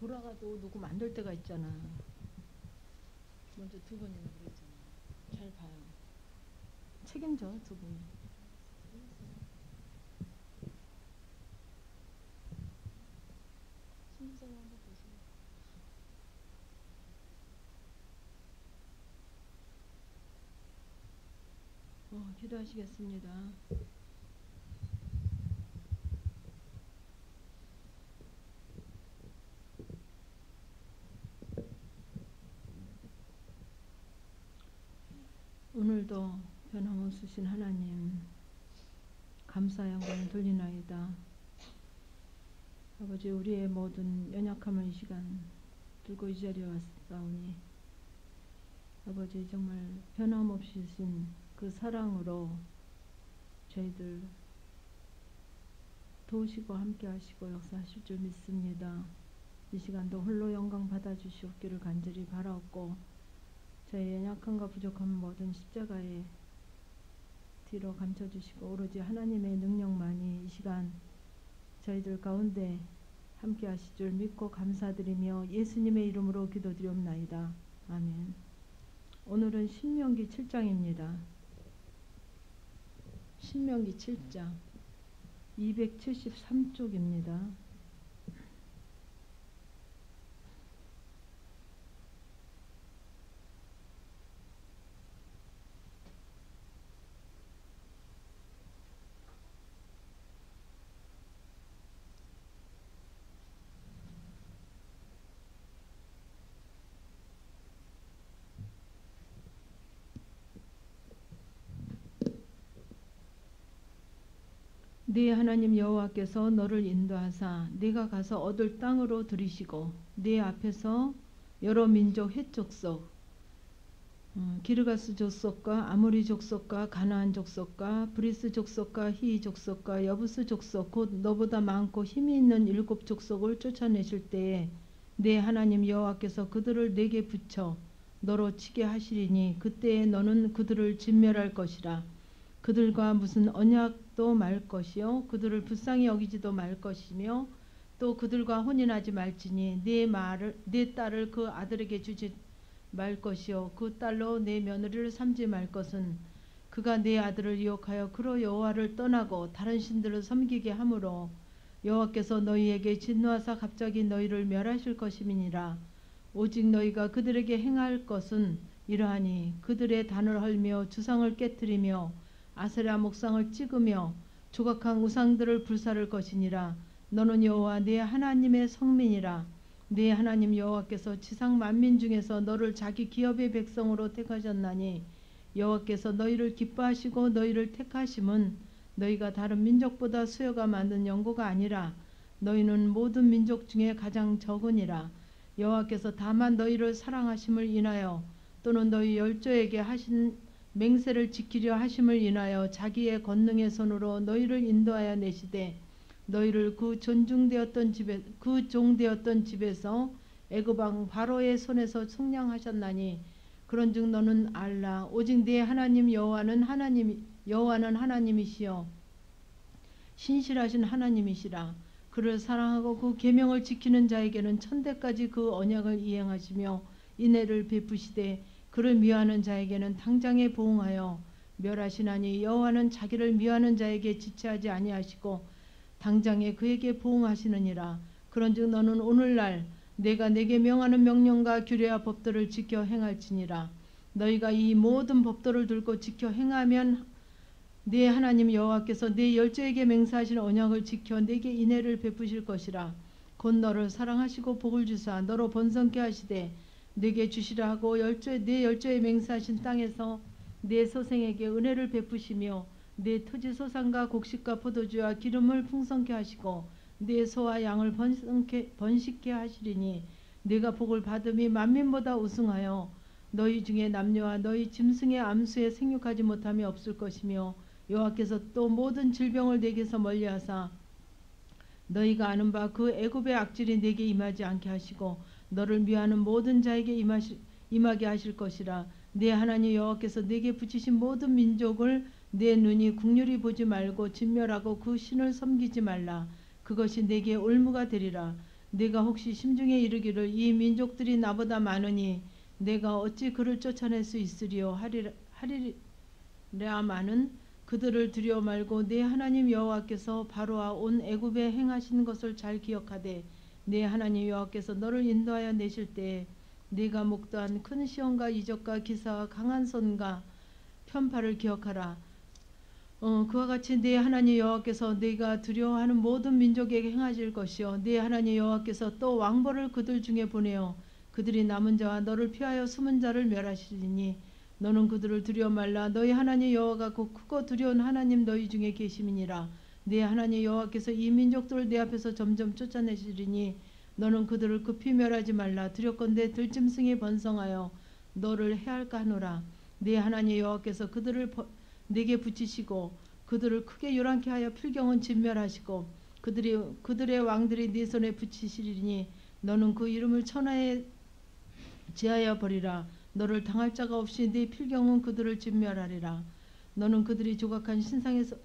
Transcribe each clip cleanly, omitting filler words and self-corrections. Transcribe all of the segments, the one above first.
돌아가도 누구 만들 때가 있잖아. 먼저 두 번이나 그랬잖아. 잘 봐요. 책임져 두 분이. 신부사님 한번 보세요. 기도하시겠습니다. 오늘도 변함없으신 하나님 감사 영광을 돌리나이다. 아버지, 우리의 모든 연약함을 이 시간 들고 이 자리에 왔사오니 아버지, 정말 변함없으신 그 사랑으로 저희들 도우시고 함께 하시고 역사하실 줄 믿습니다. 이 시간도 홀로 영광 받아주시옵기를 간절히 바라옵고, 저희 연약함과 부족한 모든 십자가에 뒤로 감춰주시고 오로지 하나님의 능력만이 이 시간 저희들 가운데 함께 하실 줄 믿고 감사드리며 예수님의 이름으로 기도드리옵나이다. 아멘. 오늘은 신명기 7장입니다. 신명기 7장 273쪽입니다. 네 하나님 여호와께서 너를 인도하사 네가 가서 얻을 땅으로 들이시고 네 앞에서 여러 민족 헷 족속 기르가스 족속과 아모리 족속과 가나안 족속과 브리스 족속과 히이 족속과 여부스 족속 곧 너보다 많고 힘이 있는 7 족속을 쫓아내실 때에 네 하나님 여호와께서 그들을 네게 붙여 너로 치게 하시리니 그때에 너는 그들을 진멸할 것이라. 그들과 무슨 언약도 말 것이요 그들을 불쌍히 여기지도 말 것이며 또 그들과 혼인하지 말지니 네 딸을 그 아들에게 주지 말 것이요 그 딸로 내 며느리를 삼지 말 것은 그가 내 아들을 유혹하여 그로 여호와를 떠나고 다른 신들을 섬기게 하므로 여호와께서 너희에게 진노하사 갑자기 너희를 멸하실 것임이니라. 오직 너희가 그들에게 행할 것은 이러하니 그들의 단을 헐며 주상을 깨뜨리며 아세라 목상을 찍으며 조각한 우상들을 불사를 것이니라. 너는 여호와 네 하나님의 성민이라. 네 하나님 여호와께서 지상 만민 중에서 너를 자기 기업의 백성으로 택하셨나니 여호와께서 너희를 기뻐하시고 너희를 택하심은 너희가 다른 민족보다 수여가 많은 연고가 아니라 너희는 모든 민족 중에 가장 적으니라. 여호와께서 다만 너희를 사랑하심을 인하여 또는 너희 열조에게 하신 맹세를 지키려 하심을 인하여 자기의 권능의 손으로 너희를 인도하여 내시되 너희를 그 종되었던 집에서 애굽 왕 바로의 손에서 속량하셨나니 그런즉 너는 알라. 오직 네 하나님 여호와는 하나님이시여 신실하신 하나님이시라. 그를 사랑하고 그 계명을 지키는 자에게는 천대까지 그 언약을 이행하시며 인애를 베푸시되 그를 미워하는 자에게는 당장에 보응하여 멸하시나니 여호와는 자기를 미워하는 자에게 지체하지 아니하시고 당장에 그에게 보응하시느니라. 그런즉 너는 오늘날 내가 내게 명하는 명령과 규례와 법도를 지켜 행할지니라. 너희가 이 모든 법도를 들고 지켜 행하면 네 하나님 여호와께서 네 열조에게 맹세하신 언약을 지켜 네게 인애를 베푸실 것이라. 곧 너를 사랑하시고 복을 주사 너로 번성케 하시되 네게 주시라 하고 네 열조에 맹세하신 땅에서 네 소생에게 은혜를 베푸시며 네 토지 소산과 곡식과 포도주와 기름을 풍성케 하시고 네 소와 양을 번식케 하시리니 네가 복을 받음이 만민보다 우승하여 너희 중에 남녀와 너희 짐승의 암수에 생육하지 못함이 없을 것이며 여호와께서 또 모든 질병을 네게서 멀리하사 너희가 아는 바 그 애굽의 악질이 네게 임하지 않게 하시고 너를 미워하는 모든 자에게 임하게 하실 것이라. 네 하나님 여호와께서 네게 붙이신 모든 민족을 내 눈이 국률이 보지 말고 진멸하고 그 신을 섬기지 말라. 그것이 네게 올무가 되리라. 네가 혹시 심중에 이르기를 이 민족들이 나보다 많으니 내가 어찌 그를 쫓아낼 수 있으리요 하리라마는 그들을 두려워 말고 네 하나님 여호와께서 바로와 온 애굽에 행하신 것을 잘 기억하되 네 하나님 여호와께서 너를 인도하여 내실 때에 네가 목도한 큰 시험과 이적과 기사와 강한 손과 편파를 기억하라. 그와 같이 네 하나님 여호와께서 네가 두려워하는 모든 민족에게 행하실 것이요 네 하나님 여호와께서 또 왕벌을 그들 중에 보내어 그들이 남은 자와 너를 피하여 숨은 자를 멸하시리니 너는 그들을 두려워 말라. 너희 하나님 여호와가 곧 크고 두려운 하나님 너희 중에 계심이니라. 네 하나님 여호와께서 이 민족들을 내 앞에서 점점 쫓아내시리니 너는 그들을 급히 멸하지 말라. 두렵건대 들짐승이 번성하여 너를 해할까 하노라. 네 하나님 여호와께서 그들을 내게 붙이시고 그들을 크게 요란케 하여 필경은 진멸하시고 그들의 왕들이 네 손에 붙이시리니 너는 그 이름을 천하에 제하여 버리라. 너를 당할 자가 없이 네 필경은 그들을 진멸하리라. 너는 그들이 조각한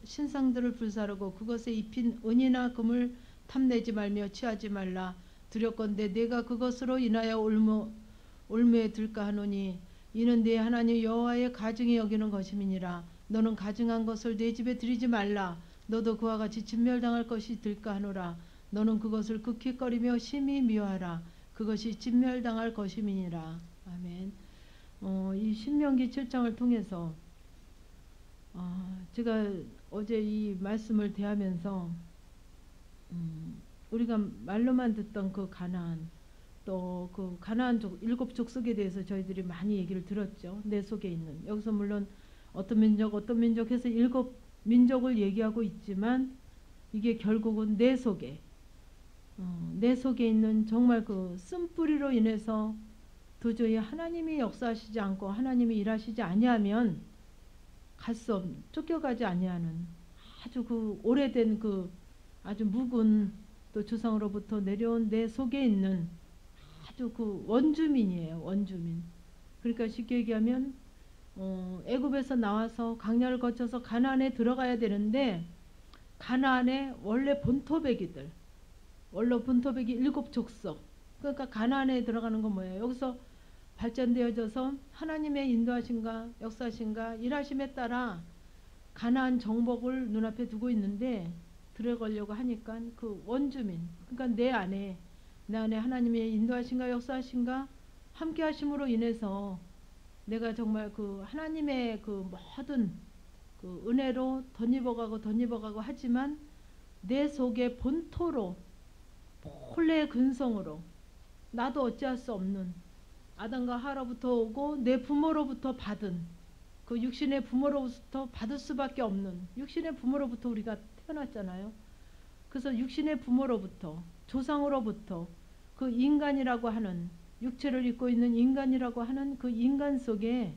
신상들을 불사르고 그것에 입힌 은이나 금을 탐내지 말며 취하지 말라. 두렵건대 내가 그것으로 인하여 올무에 들까 하노니 이는 네 하나님 여호와의 가증히 여기는 것임이니라. 너는 가증한 것을 내 집에 들이지 말라. 너도 그와 같이 진멸당할 것이 들까 하노라. 너는 그것을 극히 꺼리며 심히 미워하라. 그것이 진멸당할 것임이니라. 아멘. 이 신명기 7장을 통해서 제가 어제 이 말씀을 대하면서 우리가 말로만 듣던 그 가나안, 또 그 가나안 일곱 족속에 대해서 저희들이 많이 얘기를 들었죠. 내 속에 있는. 여기서 물론 어떤 민족 해서 일곱 민족을 얘기하고 있지만 이게 결국은 내 속에 있는 정말 그 쓴뿌리로 인해서 도저히 하나님이 역사하시지 않고 하나님이 일하시지 아니하면 쫓겨가지 아니하는 아주 그 오래된 그 아주 묵은 또 조상으로부터 내려온 내 속에 있는 아주 그 원주민이에요. 원주민. 그러니까 쉽게 얘기하면 애굽에서 나와서 광야를 거쳐서 가나안에 들어가야 되는데 가나안에 원래 본토백이들 원래 본토백이 일곱 족속 그러니까 가나안에 들어가는 건 뭐예요? 여기서 발전되어져서 하나님의 인도하심과 역사하심과 일하심에 따라 가나안 정복을 눈앞에 두고 있는데 들어가려고 하니까 그 원주민 그러니까 내 안에 하나님의 인도하심과 역사하심과 함께 하심으로 인해서 내가 정말 그 하나님의 그 모든 그 은혜로 덧입어가고 하지만 내 속에 본토로 본래의 근성으로 나도 어찌할 수 없는 아담과 하와로부터 오고 내 부모로부터 받은 그 육신의 부모로부터 받을 수밖에 없는 육신의 부모로부터 우리가 태어났잖아요. 그래서 육신의 부모로부터 조상으로부터 그 인간이라고 하는 육체를 입고 있는 인간이라고 하는 그 인간 속에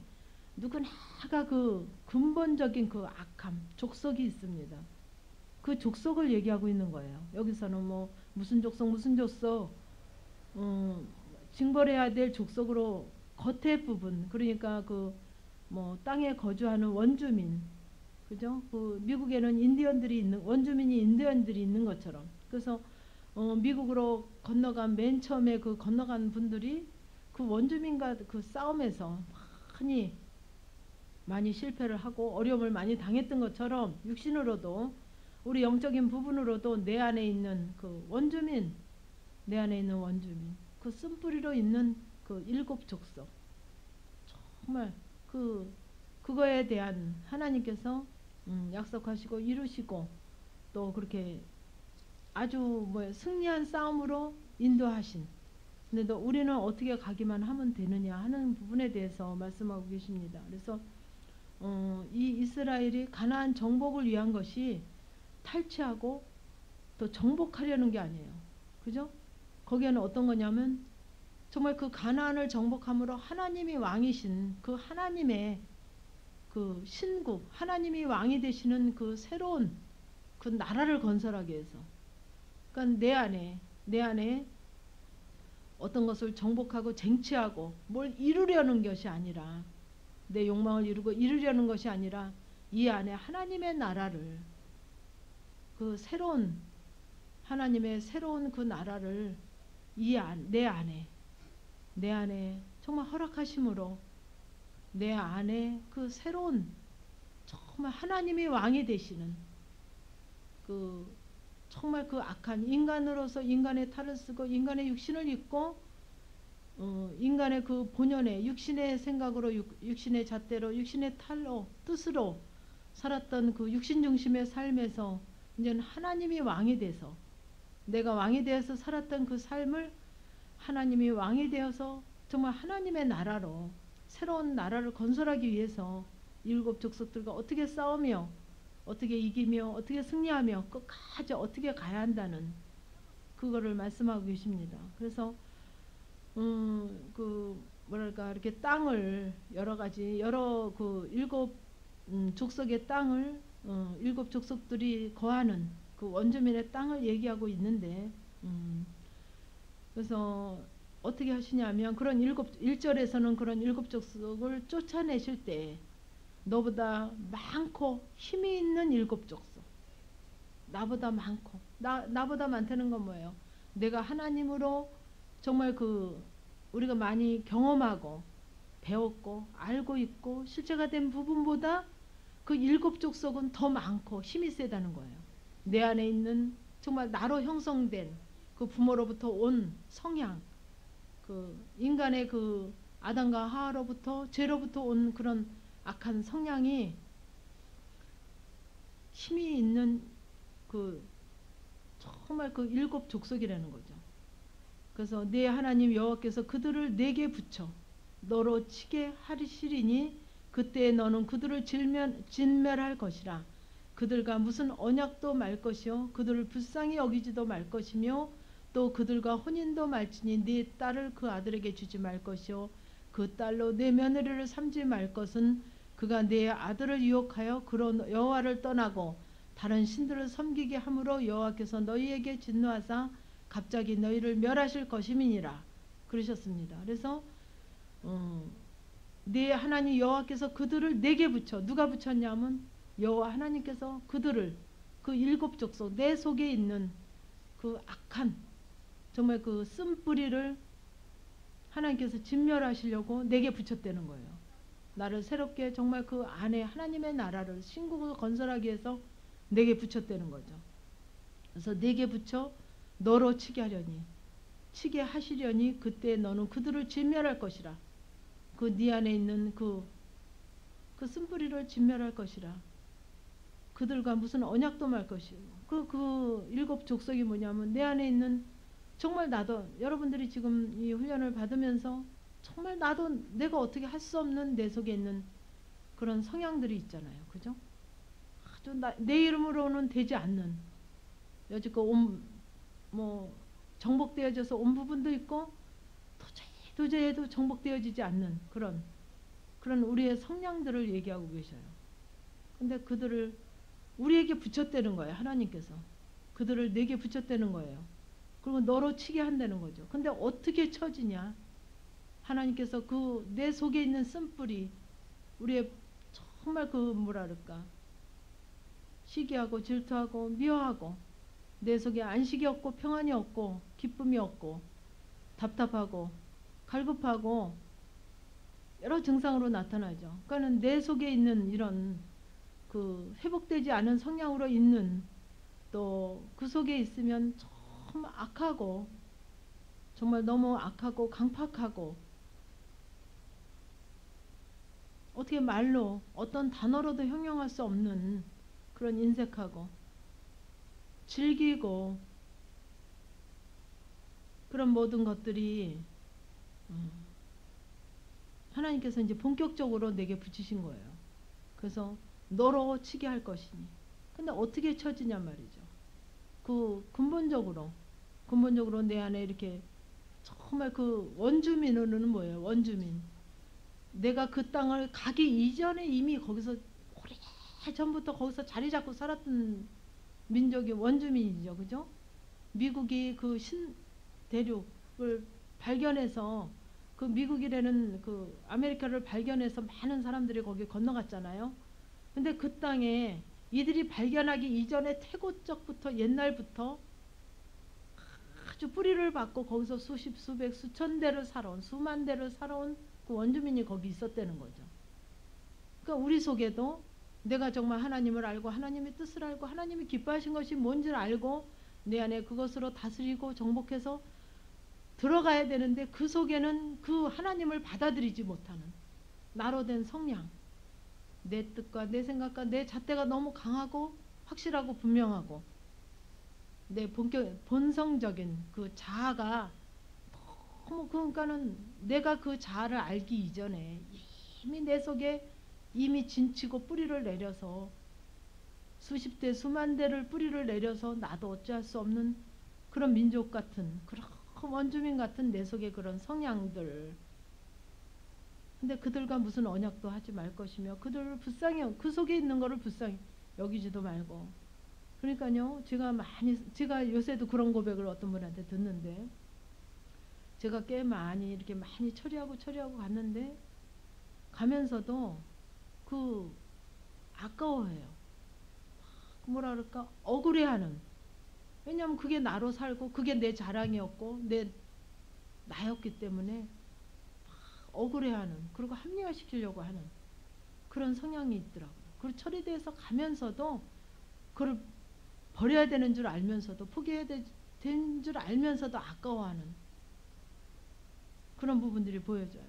누구나가 그 근본적인 그 악함, 족속이 있습니다. 그 족속을 얘기하고 있는 거예요. 여기서는 뭐 무슨 족속 징벌해야 될 족속으로 겉에 부분 그러니까 그 뭐 땅에 거주하는 원주민 그죠? 그 미국에는 원주민이 인디언들이 있는 것처럼 그래서 미국으로 건너간 맨 처음에 그 건너간 분들이 그 원주민과 그 싸움에서 많이 실패를 하고 어려움을 많이 당했던 것처럼 육신으로도 우리 영적인 부분으로도 내 안에 있는 그 원주민 그 쓴뿌리로 있는 그 일곱 족속 정말 그거에 대한 하나님께서 약속하시고 이루시고 또 그렇게 아주 승리한 싸움으로 인도하신 근데 우리는 어떻게 가기만 하면 되느냐 하는 부분에 대해서 말씀하고 계십니다. 그래서 이 이스라엘이 가나안 정복을 위한 것이 탈취하고 또 정복하려는 게 아니에요. 그죠? 거기에는 어떤 거냐면 정말 그 가나안을 정복함으로 하나님이 왕이신 그 하나님의 그 신국 하나님이 왕이 되시는 그 새로운 그 나라를 건설하기 위해서 그러니까 내 안에 어떤 것을 정복하고 쟁취하고 뭘 이루려는 것이 아니라 내 욕망을 이루려는 것이 아니라 이 안에 하나님의 나라를 그 새로운 하나님의 새로운 그 나라를 내 안에 정말 허락하심으로 내 안에 그 새로운 정말 하나님이 왕이 되시는 그 정말 그 악한 인간으로서 인간의 탈을 쓰고 인간의 육신을 입고 인간의 그 본연의 육신의 생각으로 육신의 잣대로 육신의 탈로 뜻으로 살았던 그 육신 중심의 삶에서 이제는 하나님이 왕이 돼서 내가 왕이 되어서 살았던 그 삶을 하나님이 왕이 되어서 정말 하나님의 나라로 새로운 나라를 건설하기 위해서 일곱 족속들과 어떻게 싸우며 어떻게 이기며 어떻게 승리하며 끝까지 어떻게 가야 한다는 그거를 말씀하고 계십니다. 그래서 그 뭐랄까 이렇게 땅을 여러 가지 여러 그 일곱 족속의 땅을 일곱 족속들이 거하는 그 원주민의 땅을 얘기하고 있는데 그래서 어떻게 하시냐면 그런 1절에서는 그런 일곱 족속을 쫓아내실 때 너보다 많고 힘이 있는 일곱 족속 나보다 많고 나보다 많다는 건 뭐예요? 내가 하나님으로 정말 그 우리가 많이 경험하고 배웠고 알고 있고 실제가 된 부분보다 그 일곱 족속은 더 많고 힘이 세다는 거예요. 내 안에 있는 정말 나로 형성된 그 부모로부터 온 성향 그 인간의 그 아담과 하와로부터 죄로부터 온 그런 악한 성향이 힘이 있는 그 정말 그 일곱 족속이라는 거죠. 그래서 내 하나님 여호와께서 그들을 내게 붙여 너로 치게 하시리니 그때 너는 그들을 진멸할 것이라. 그들과 무슨 언약도 말 것이요 그들을 불쌍히 여기지도 말 것이며 또 그들과 혼인도 말지니 네 딸을 그 아들에게 주지 말 것이요 그 딸로 내 며느리를 삼지 말 것은 그가 내 아들을 유혹하여 그런 여호와를 떠나고 다른 신들을 섬기게 함으로 여호와께서 너희에게 진노하사 갑자기 너희를 멸하실 것임이니라 그러셨습니다. 그래서 네 하나님 여호와께서 그들을 내게 붙여 누가 붙였냐면 여호와 하나님께서 그들을 그 일곱 족속 내 속에 있는 그 악한 정말 그 쓴뿌리를 하나님께서 진멸하시려고 내게 붙였다는 거예요. 나를 새롭게 정말 그 안에 하나님의 나라를 신국을 건설하기 위해서 내게 붙였다는 거죠. 그래서 내게 붙여 너로 치게 하려니 치게 하시려니 그때 너는 그들을 진멸할 것이라. 그 네 안에 있는 그 쓴뿌리를 진멸할 것이라. 그들과 무슨 언약도 말 것이고 그 일곱 족속이 뭐냐면 내 안에 있는 정말 나도 여러분들이 지금 이 훈련을 받으면서 정말 나도 내가 어떻게 할 수 없는 내 속에 있는 그런 성향들이 있잖아요. 그죠? 아주 내 이름으로는 되지 않는 여지껏 뭐 정복되어져서 온 부분도 있고 도저히 해도 정복되어지지 않는 그런 우리의 성향들을 얘기하고 계셔요. 근데 그들을 우리에게 붙였다는 거예요. 하나님께서 그들을 내게 붙였다는 거예요. 그리고 너로 치게 한다는 거죠. 근데 어떻게 쳐지냐? 하나님께서 그 내 속에 있는 쓴뿌리 우리의 정말 그 뭐라 그럴까 시기하고 질투하고 미워하고 내 속에 안식이 없고 평안이 없고 기쁨이 없고 답답하고 갈급하고 여러 증상으로 나타나죠. 그러니까 내 속에 있는 이런 그 회복되지 않은 성향으로 있는 또 그 속에 있으면 정말 악하고 정말 너무 악하고 강팍하고 어떻게 말로 어떤 단어로도 형용할 수 없는 그런 인색하고 즐기고 그런 모든 것들이 하나님께서 이제 본격적으로 내게 붙이신 거예요. 그래서 너로 치게 할 것이니. 근데 어떻게 쳐지냐 말이죠. 그 근본적으로 내 안에 이렇게 정말 그 원주민으로는 뭐예요? 원주민. 내가 그 땅을 가기 이전에 이미 거기서 오래 전부터 거기서 자리 잡고 살았던 민족이 원주민이죠. 그죠? 미국이 그 신대륙을 발견해서 그 미국이라는 그 아메리카를 발견해서 많은 사람들이 거기 건너갔잖아요. 근데 그 땅에 이들이 발견하기 이전에 태고적부터 옛날부터 아주 뿌리를 받고 거기서 수십, 수백, 수천 대를 살아온, 수만 대를 살아온 그 원주민이 거기 있었다는 거죠. 그러니까 우리 속에도 내가 정말 하나님을 알고 하나님의 뜻을 알고 하나님이 기뻐하신 것이 뭔지를 알고 내 안에 그것으로 다스리고 정복해서 들어가야 되는데 그 속에는 그 하나님을 받아들이지 못하는 나로 된 성향, 내 뜻과 내 생각과 내 잣대가 너무 강하고 확실하고 분명하고 내 본성적인 그 자아가 너무 그러니까는 내가 그 자아를 알기 이전에 이미 내 속에 이미 진치고 뿌리를 내려서 수십 대 수만 대를 뿌리를 내려서 나도 어찌할 수 없는 그런 민족 같은 그런 원주민 같은 내 속에 그런 성향들. 근데 그들과 무슨 언약도 하지 말 것이며 그들을 불쌍히 그 속에 있는 거를 불쌍히 여기지도 말고. 그러니까요 제가 요새도 그런 고백을 어떤 분한테 듣는데 제가 꽤 많이 이렇게 많이 처리하고 갔는데 가면서도 그 아까워해요. 뭐라 그럴까 억울해하는. 왜냐하면 그게 나로 살고 그게 내 자랑이었고 나였기 때문에 억울해하는 그리고 합리화시키려고 하는 그런 성향이 있더라고요. 그리고 처리돼서 가면서도 그걸 버려야 되는 줄 알면서도 포기해야 되는 줄 알면서도 아까워하는 그런 부분들이 보여져요.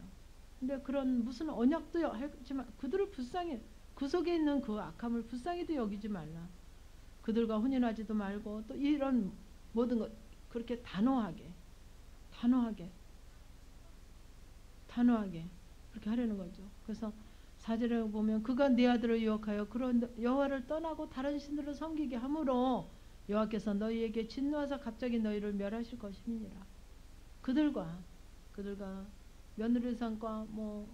근데 그런 무슨 언약도 하지만 그들을 불쌍히 그 속에 있는 그 악함을 불쌍히도 여기지 말라. 그들과 혼인하지도 말고 또 이런 모든 것 그렇게 단호하게 그렇게 하려는 거죠. 그래서 4절에 보면 그가 네 아들을 유혹하여 그런 여호와를 떠나고 다른 신들을 섬기게 함으로 여호와께서 너희에게 진노하사 갑자기 너희를 멸하실 것임이니라. 그들과 며느리 삼과 뭐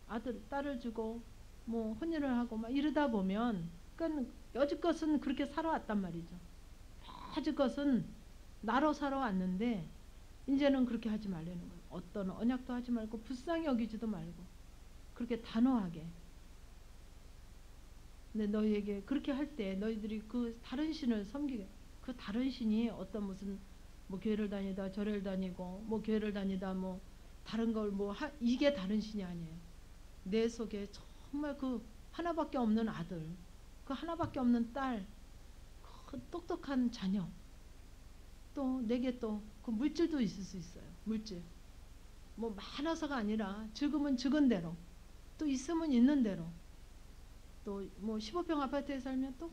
아들 딸을 주고 뭐 혼인을 하고 막 이러다 보면 그러니까 여지껏은 그렇게 살아왔단 말이죠. 여지껏은 나로 살아왔는데 이제는 그렇게 하지 말라는 거예요. 어떤 언약도 하지 말고 불쌍히 여기지도 말고 그렇게 단호하게. 근데 너희에게 그렇게 할 때 너희들이 그 다른 신을 섬기게 그 다른 신이 어떤 무슨 뭐 교회를 다니다 절을 다니고 뭐 교회를 다니다 뭐 다른 걸 뭐 이게 다른 신이 아니에요. 내 속에 정말 그 하나밖에 없는 아들, 그 하나밖에 없는 딸, 그 똑똑한 자녀, 또 내게 또 그 물질도 있을 수 있어요. 물질. 뭐 많아서가 아니라 적으면 적은 대로, 또 있으면 있는 대로, 또 뭐 15평 아파트에 살면 또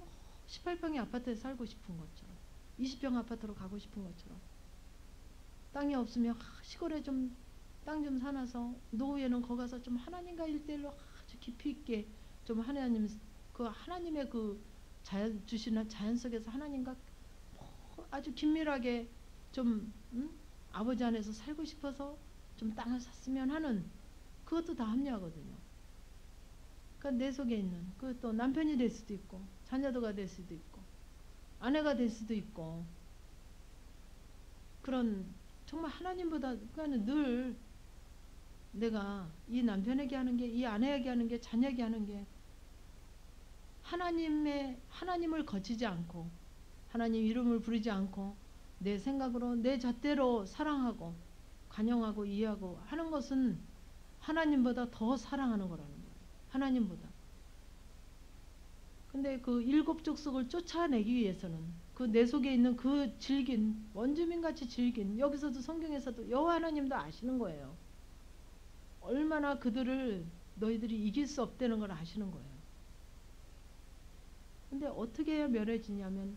18평의 아파트에 살고 싶은 것처럼, 20평 아파트로 가고 싶은 것처럼, 땅이 없으면 시골에 좀 땅 좀 사놔서 노후에는 거기 가서 좀 하나님과 일대일로 아주 깊이 있게 좀 하나님의 그 자연 주시는 자연 속에서 하나님과 아주 긴밀하게 좀 아버지 안에서 살고 싶어서 좀 땅을 샀으면 하는 그것도 다 합리하거든요. 그러니까 내 속에 있는 그것도 남편이 될 수도 있고 자녀도가 될 수도 있고 아내가 될 수도 있고 그런 정말 하나님보다 그러니까 늘 내가 이 남편에게 하는 게 이 아내에게 하는 게 자녀에게 하는 게 하나님을 거치지 않고 하나님 이름을 부르지 않고 내 생각으로 내 잣대로 사랑하고 관용하고 이해하고 하는 것은 하나님보다 더 사랑하는 거라는 거예요. 하나님보다. 근데 그 일곱 족속을 쫓아내기 위해서는 그 내 속에 있는 그 질긴 원주민같이 질긴 여기서도 성경에서도 여호와 하나님도 아시는 거예요. 얼마나 그들을 너희들이 이길 수 없다는 걸 아시는 거예요. 근데 어떻게 해야 멸해지냐면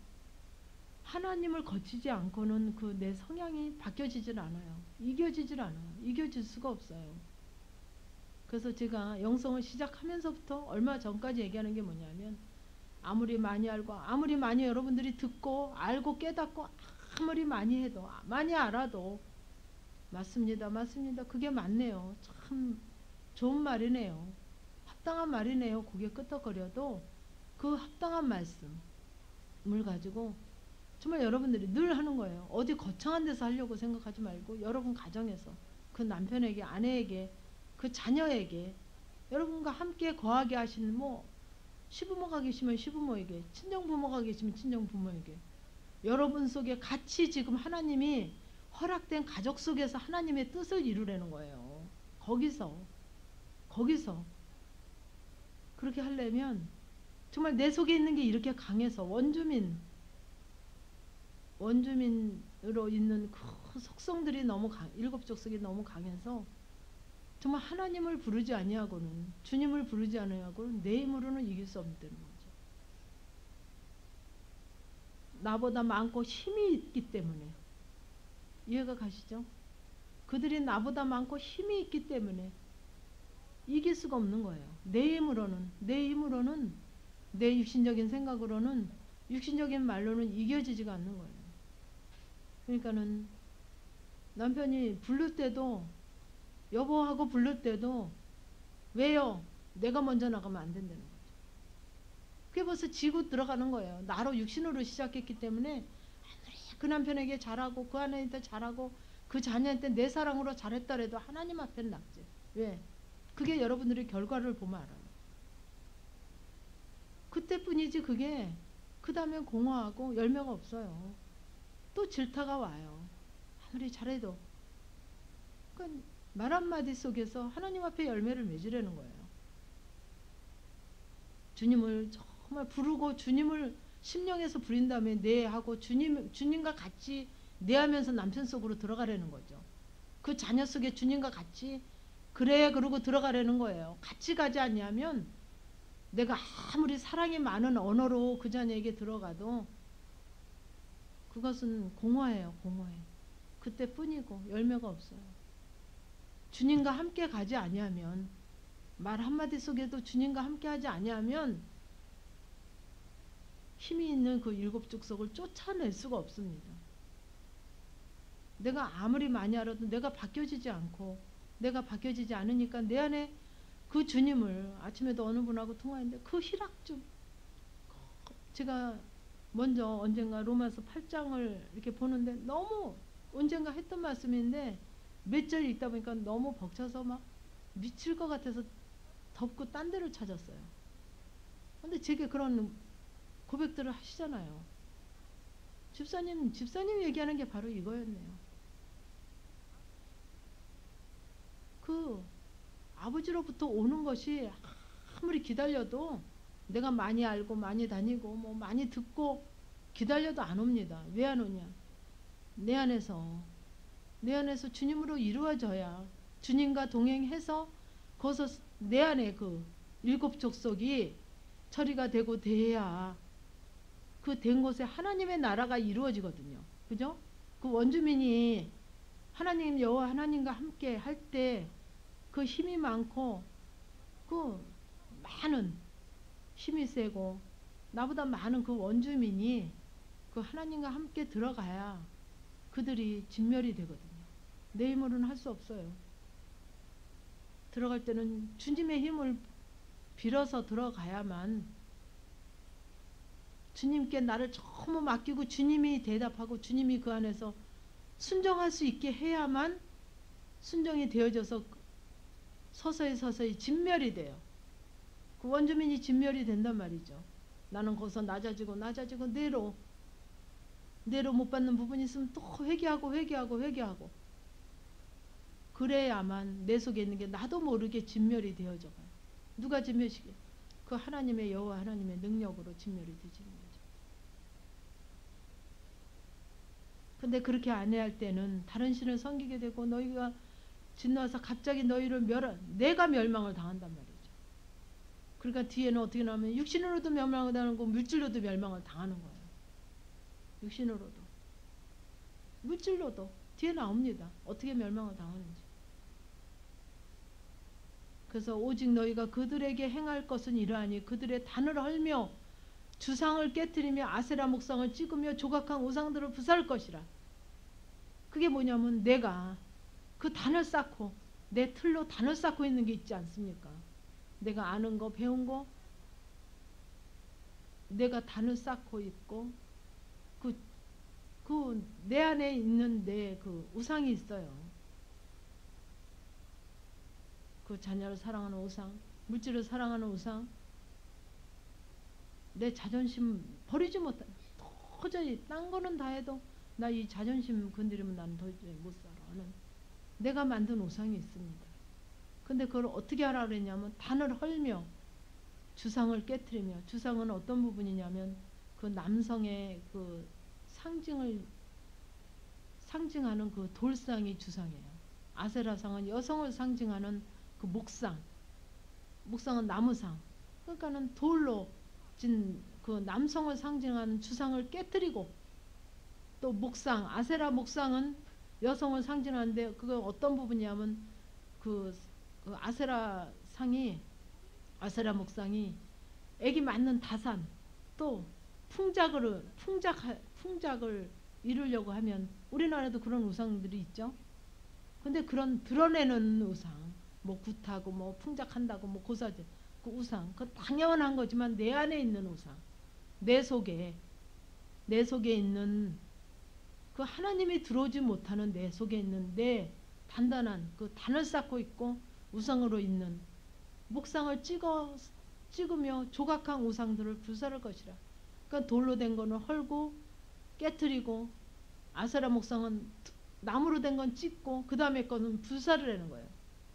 하나님을 거치지 않고는 그 내 성향이 바뀌어지질 않아요. 이겨지질 않아요. 이겨질 수가 없어요. 그래서 제가 영성을 시작하면서부터 얼마 전까지 얘기하는 게 뭐냐면 아무리 많이 알고 아무리 많이 여러분들이 듣고 알고 깨닫고 아무리 많이 해도 많이 알아도 맞습니다. 그게 맞네요. 참 좋은 말이네요. 합당한 말이네요. 고개 끄덕거려도 그 합당한 말씀을 가지고 정말 여러분들이 늘 하는 거예요. 어디 거창한 데서 하려고 생각하지 말고 여러분 가정에서 그 남편에게 아내에게 그 자녀에게 여러분과 함께 거하게 하시는 뭐 시부모가 계시면 시부모에게 친정부모가 계시면 친정부모에게 여러분 속에 같이 지금 하나님이 허락된 가족 속에서 하나님의 뜻을 이루려는 거예요. 거기서 그렇게 하려면 정말 내 속에 있는 게 이렇게 강해서 원주민으로 있는 그 속성들이 너무 일곱 족속이 너무 강해서 정말 하나님을 부르지 아니하고는, 주님을 부르지 아니하고는 내 힘으로는 이길 수 없는 거죠. 나보다 많고 힘이 있기 때문에. 이해가 가시죠? 그들이 나보다 많고 힘이 있기 때문에 이길 수가 없는 거예요. 내 힘으로는 내 육신적인 생각으로는, 육신적인 말로는 이겨지지가 않는 거예요. 그러니까는 남편이 부를 때도, 여보하고 부를 때도 왜요? 내가 먼저 나가면 안 된다는 거죠. 그게 벌써 지고 들어가는 거예요. 나로 육신으로 시작했기 때문에 그 남편에게 잘하고 그 아내한테 잘하고 그 자녀한테 내 사랑으로 잘했더라도 하나님 앞에는 낙제. 왜? 그게 여러분들이 결과를 보면 알아요. 그때뿐이지. 그게 그 다음에 공허하고 열매가 없어요. 또 질타가 와요. 아무리 잘해도. 그러니까 말 한마디 속에서 하나님 앞에 열매를 맺으려는 거예요. 주님을 정말 부르고 주님을 심령에서 부린 다음에 내하고 주님과 같이 내하면서 남편 속으로 들어가려는 거죠. 그 자녀 속에 주님과 같이 그래 그러고 들어가려는 거예요. 같이 가지 않냐면 내가 아무리 사랑이 많은 언어로 그 자녀에게 들어가도 그것은 공허해요. 공허해. 그때뿐이고 열매가 없어요. 주님과 함께 가지 아니하면, 말 한마디 속에도 주님과 함께 하지 아니하면 힘이 있는 그 일곱 족속을 쫓아낼 수가 없습니다. 내가 아무리 많이 알아도 내가 바뀌어지지 않으니까 내 안에 그 주님을, 아침에도 어느 분하고 통화했는데 그 희락 좀, 제가 먼저 언젠가 로마서 8장을 이렇게 보는데 너무 언젠가 했던 말씀인데 몇 절 읽다 보니까 너무 벅차서 막 미칠 것 같아서 덮고 딴 데를 찾았어요. 근데 제게 그런 고백들을 하시잖아요. 집사님 얘기하는 게 바로 이거였네요. 그 아버지로부터 오는 것이 아무리 기다려도, 내가 많이 알고 많이 다니고 뭐 많이 듣고 기다려도 안 옵니다. 왜 안 오냐? 내 안에서 주님으로 이루어져야, 주님과 동행해서 거기서 내 안에 그 일곱 족속이 처리가 되고 돼야 그 된 곳에 하나님의 나라가 이루어지거든요. 그죠? 그 원주민이 하나님 여호와 하나님과 함께 할 때 그 힘이 많고 그 많은 힘이 세고 나보다 많은 그 원주민이 그 하나님과 함께 들어가야 그들이 진멸이 되거든요. 내 힘으로는 할 수 없어요. 들어갈 때는 주님의 힘을 빌어서 들어가야만, 주님께 나를 전부 맡기고 주님이 대답하고 주님이 그 안에서 순종할 수 있게 해야만 순종이 되어져서 서서히 진멸이 돼요. 그 원주민이 진멸이 된단 말이죠. 나는 거기서 낮아지고 내로 못 받는 부분이 있으면 또 회개하고 그래야만 내 속에 있는 게 나도 모르게 진멸이 되어져 가요. 누가 진멸시켜? 그 하나님의 여호와 하나님의 능력으로 진멸이 되지는 거죠. 근데 그렇게 안 해야 할 때는 다른 신을 섬기게 되고 너희가 진노하사 갑자기 너희를 내가 멸망을 당한단 말이죠. 그러니까 뒤에는 어떻게 나오면 육신으로도 멸망을 당하고 물질로도 멸망을 당하는 거예요. 육신으로도 물질로도 뒤에 나옵니다. 어떻게 멸망을 당하는지. 그래서 오직 너희가 그들에게 행할 것은 이러하니 그들의 단을 헐며 주상을 깨뜨리며 아세라 목상을 찍으며 조각한 우상들을 부수할 것이라. 그게 뭐냐면 내가 그 단을 쌓고 내 틀로 단을 쌓고 있는 게 있지 않습니까? 내가 아는 거 배운 거 내가 단을 쌓고 있고 그 내 안에 있는 내 그 우상이 있어요. 그 자녀를 사랑하는 우상, 물질을 사랑하는 우상, 내 자존심 버리지 못해. 도저히 딴 거는 다 해도 나 이 자존심 건드리면 나는 도저히 못 살아 하는 내가 만든 우상이 있습니다. 근데 그걸 어떻게 하라 그랬냐면 단을 헐며 주상을 깨트리며, 주상은 어떤 부분이냐면 그 남성의 그 상징하는 그 돌상이 주상이에요. 아세라상은 여성을 상징하는 그 목상, 목상은 나무상. 그러니까는 돌로 진 그 남성을 상징하는 주상을 깨뜨리고, 또 목상, 아세라 목상은 여성을 상징하는데 그거 어떤 부분이냐면 그 아세라 목상이 애기 맞는 다산, 또 풍작을 이루려고 하면 우리나라에도 그런 우상들이 있죠. 근데 그런 드러내는 우상, 뭐 굿하고 뭐 풍작한다고 뭐 고사질, 그 우상, 그 당연한 거지만 내 안에 있는 우상, 내 속에 있는 그 하나님이 들어오지 못하는 내 속에 있는 내 단단한 그 단을 쌓고 있고 우상으로 있는 목상을 찍으며 조각한 우상들을 불사를 것이라. 그러니까 돌로 된 거는 헐고 깨뜨리고, 아세라 목상은 나무로 된 건 찍고, 그 다음에 거는 불사를 하는 거예요.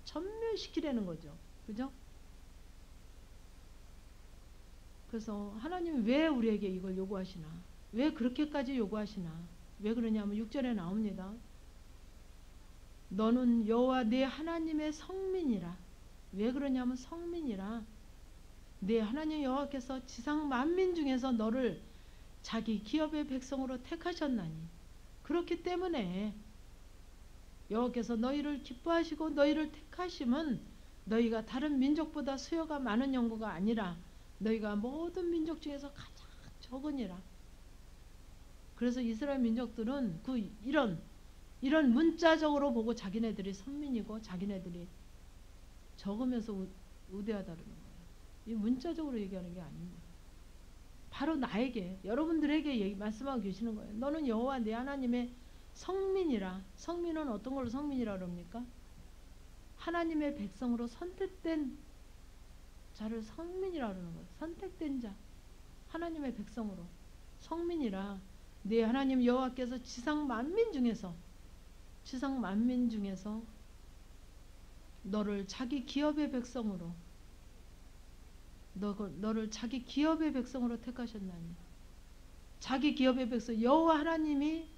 전멸시키려는 거죠. 그죠? 그래서 하나님이 왜 우리에게 이걸 요구하시나? 왜 그렇게까지 요구하시나? 왜 그러냐면 6절에 나옵니다. 너는 여호와 네 하나님의 성민이라. 왜 그러냐면 성민이라. 네 하나님 여호와께서 지상 만민 중에서 너를 자기 기업의 백성으로 택하셨나니, 그렇기 때문에 여호와께서 너희를 기뻐하시고 너희를 택하심은 너희가 다른 민족보다 수요가 많은 연고가 아니라 너희가 모든 민족 중에서 가장 적으니라. 그래서 이스라엘 민족들은 이런 문자적으로 보고 자기네들이 선민이고 자기네들이 적으면서 우대하다는 거예요. 이 문자적으로 얘기하는 게 아닙니다. 바로 나에게, 여러분들에게 말씀하고 계시는 거예요. 너는 여호와 내 하나님의 성민이라. 성민은 어떤 걸로 성민이라 그럽니까? 하나님의 백성으로 선택된 자를 성민이라 그러는 거예요. 선택된 자, 하나님의 백성으로 성민이라. 네 하나님 여호와께서 지상 만민 중에서 너를 자기 기업의 백성으로 너를 자기 기업의 백성으로 택하셨나니. 자기 기업의 백성, 여호와 하나님의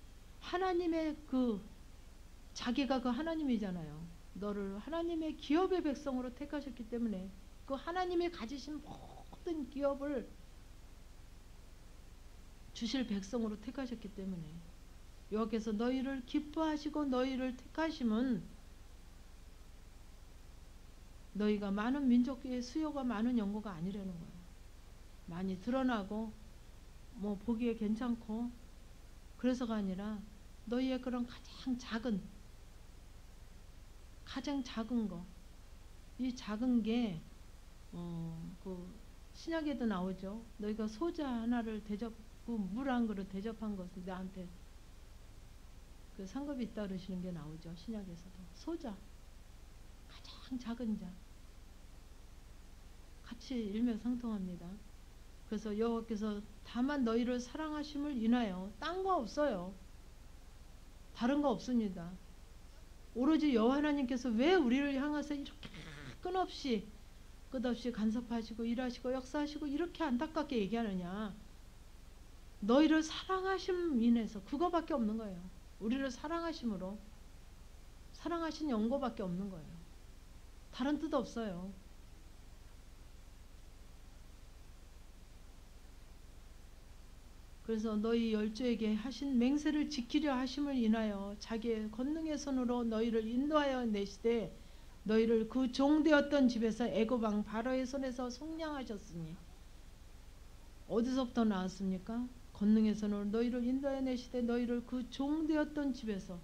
자기가 그 하나님이잖아요. 너를 하나님의 기업의 백성으로 택하셨기 때문에 그 하나님이 가지신 모든 기업을 주실 백성으로 택하셨기 때문에 여호와께서 너희를 기뻐하시고 너희를 택하심은 너희가 많은 민족의 수요가 많은 연고가 아니라는 거예요. 많이 드러나고 뭐 보기에 괜찮고 그래서가 아니라 너희의 그런 가장 작은 거, 이 작은 게 그 신약에도 나오죠. 너희가 소자 하나를 물 한 그릇 대접한 것은 나한테 그 상급이 있다 그러시는 게 나오죠. 신약에서도 소자, 가장 작은 자, 같이 일맥상통합니다. 그래서 여호와께서 다만 너희를 사랑하심을 인하여, 딴 거 없어요. 다른 거 없습니다. 오로지 여호와 하나님께서 왜 우리를 향해서 이렇게 끝없이 간섭하시고 일하시고 역사하시고 이렇게 안타깝게 얘기하느냐. 너희를 사랑하심 인해서, 그거밖에 없는 거예요. 우리를 사랑하심으로, 사랑하신 연고밖에 없는 거예요. 다른 뜻 없어요. 그래서 너희 열조에게 하신 맹세를 지키려 하심을 인하여 자기의 권능의 손으로 너희를 인도하여 내시되 너희를 그 종되었던 집에서 애굽 왕 바로의 손에서 속량하셨으니. 어디서부터 나왔습니까? 권능의 손으로 너희를 인도하여 내시되 너희를 그 종되었던 집에서,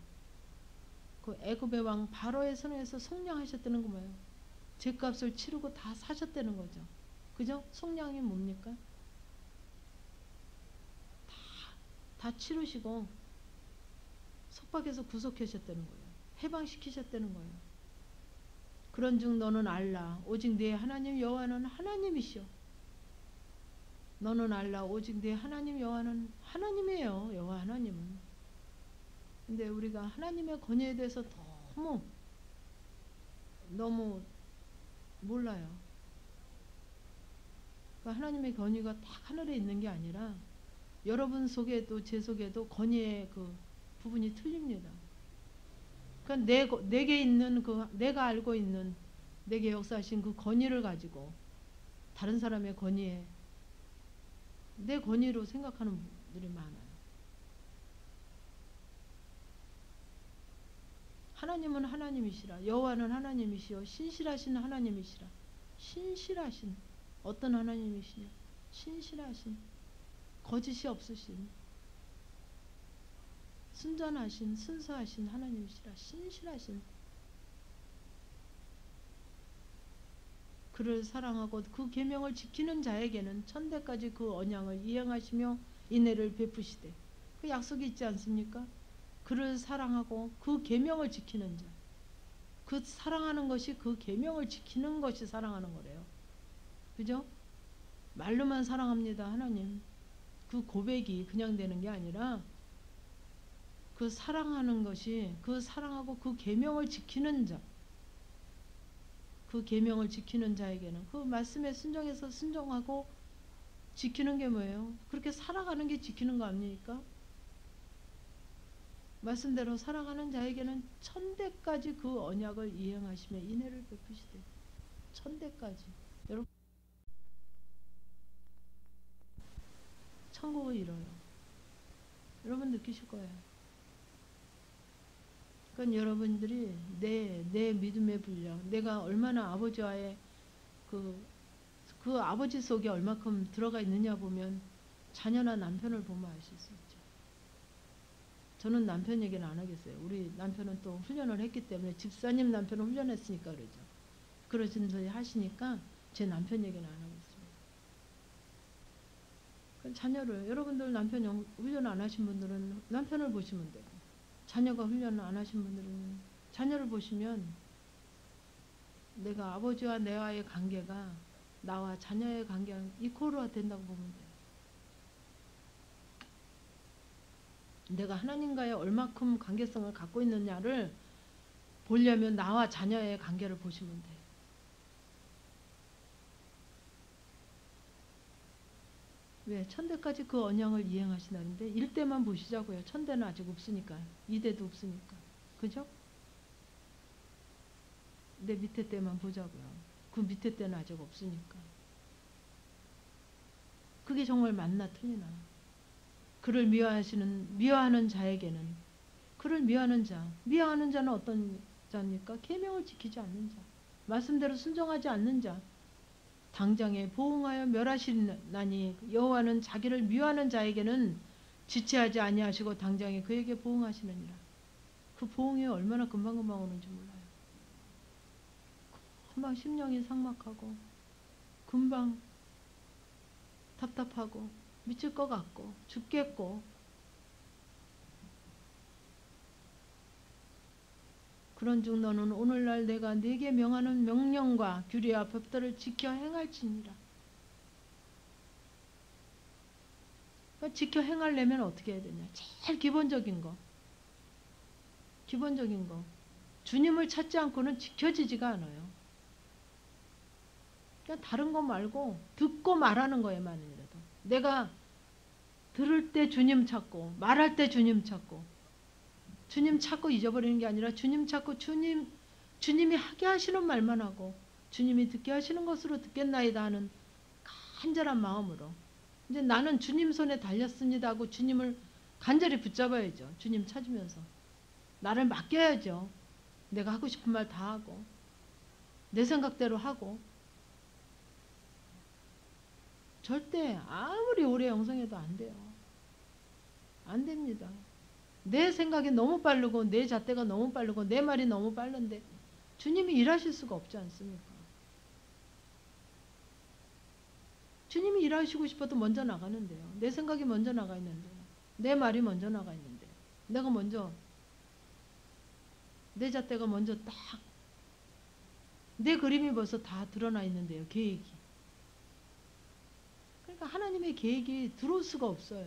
그 애굽의 왕 바로의 손에서 속량하셨다는 거 뭐예요? 죄값을 치르고 다 사셨다는 거죠. 그죠? 속량이 뭡니까? 다 치르시고 속박해서 구속하셨다는 거예요. 해방시키셨다는 거예요. 그런즉 너는 알라 오직 네 하나님 여호와는 하나님이시오. 너는 알라 오직 네 하나님 여호와는 하나님이에요. 여호와 하나님은 근데 우리가 하나님의 권위에 대해서 너무 몰라요. 그러니까 하나님의 권위가 딱 하늘에 있는 게 아니라 여러분 속에도 제 속에도 권위의 그 부분이 틀립니다. 그러니까 내게 있는 그 내가 알고 있는 내게 역사하신 그 권위를 가지고 다른 사람의 권위에 내 권위로 생각하는 분들이 많아요. 하나님은 하나님이시라. 여호와는 하나님이시여 신실하신 하나님이시라. 신실하신 어떤 하나님이시냐? 신실하신 거짓이 없으신 순전하신 순수하신 하나님이시라. 신실하신 그를 사랑하고 그 계명을 지키는 자에게는 천대까지 그 언약을 이행하시며 인애를 베푸시되 그 약속이 있지 않습니까? 그를 사랑하고 그 계명을 지키는 자. 그 사랑하는 것이 그 계명을 지키는 것이 사랑하는 거래요. 그죠? 말로만 사랑합니다 하나님. 그 고백이 그냥 되는 게 아니라 그 사랑하는 것이 그 사랑하고 그 계명을 지키는 자. 그 계명을 지키는 자에게는 그 말씀에 순종해서 순종하고 지키는 게 뭐예요? 그렇게 살아가는 게 지키는 거 아닙니까? 말씀대로 살아가는 자에게는 천대까지 그 언약을 이행하시며 인애를 베푸시되 천대까지. 여러분 천국을 이뤄요. 여러분 느끼실 거예요. 그건 여러분들이 내 믿음의 분량, 내가 얼마나 아버지와의 그 아버지 속에 얼마큼 들어가 있느냐 보면 자녀나 남편을 보면 아실 수 있죠. 저는 남편 얘기는 안 하겠어요. 우리 남편은 또 훈련을 했기 때문에 집사님 남편을 훈련했으니까 그러죠. 그러신 소리 하시니까 제 남편 얘기는 안 하겠습니다. 자녀를 여러분들 남편 훈련 안 하신 분들은 남편을 보시면 되고 자녀가 훈련을 안 하신 분들은 자녀를 보시면 내가 아버지와 내와의 관계가 나와 자녀의 관계가 이퀄화 된다고 보면 돼요. 내가 하나님과의 얼마큼 관계성을 갖고 있느냐를 보려면 나와 자녀의 관계를 보시면 돼요. 왜? 천대까지 그 언약을 이행하시나는데 1대만 보시자고요. 천대는 아직 없으니까. 2대도 없으니까. 그죠? 내 밑에 때만 보자고요. 그 밑에 때는 아직 없으니까. 그게 정말 맞나 틀리나. 그를 미워하는 자에게는 그를 미워하는 자는 어떤 자입니까? 계명을 지키지 않는 자. 말씀대로 순종하지 않는 자. 당장에 보응하여 멸하시나니 여호와는 자기를 미워하는 자에게는 지체하지 아니하시고 당장에 그에게 보응하시느니라. 그 보응이 얼마나 금방금방 오는지 몰라요. 금방 심령이 삭막하고 금방 답답하고 미칠 것 같고 죽겠고 그런즉 너는 오늘날 내가 네게 명하는 명령과 규례와 법들을 지켜 행할지니라. 그러니까 지켜 행하려면 어떻게 해야 되냐. 제일 기본적인 거. 주님을 찾지 않고는 지켜지지가 않아요. 그러니까 다른 거 말고 듣고 말하는 거에만이라도. 내가 들을 때 주님 찾고 말할 때 주님 찾고 주님 찾고 잊어버리는 게 아니라 주님 찾고 주님이 하게 하시는 말만 하고 주님이 듣게 하시는 것으로 듣겠나이다 하는 간절한 마음으로 이제 나는 주님 손에 달렸습니다 하고 주님을 간절히 붙잡아야죠. 주님 찾으면서 나를 맡겨야죠. 내가 하고 싶은 말 다 하고 내 생각대로 하고 절대 아무리 오래 영성해도 안 돼요. 안 됩니다. 내 생각이 너무 빠르고 내 잣대가 너무 빠르고 내 말이 너무 빠른데 주님이 일하실 수가 없지 않습니까? 주님이 일하시고 싶어도 먼저 나가는데요. 내 생각이 먼저 나가 있는데요. 내 말이 먼저 나가 있는데 내가 먼저 내 잣대가 먼저 딱 내 그림이 벌써 다 드러나 있는데요. 계획이. 그러니까 하나님의 계획이 들어올 수가 없어요.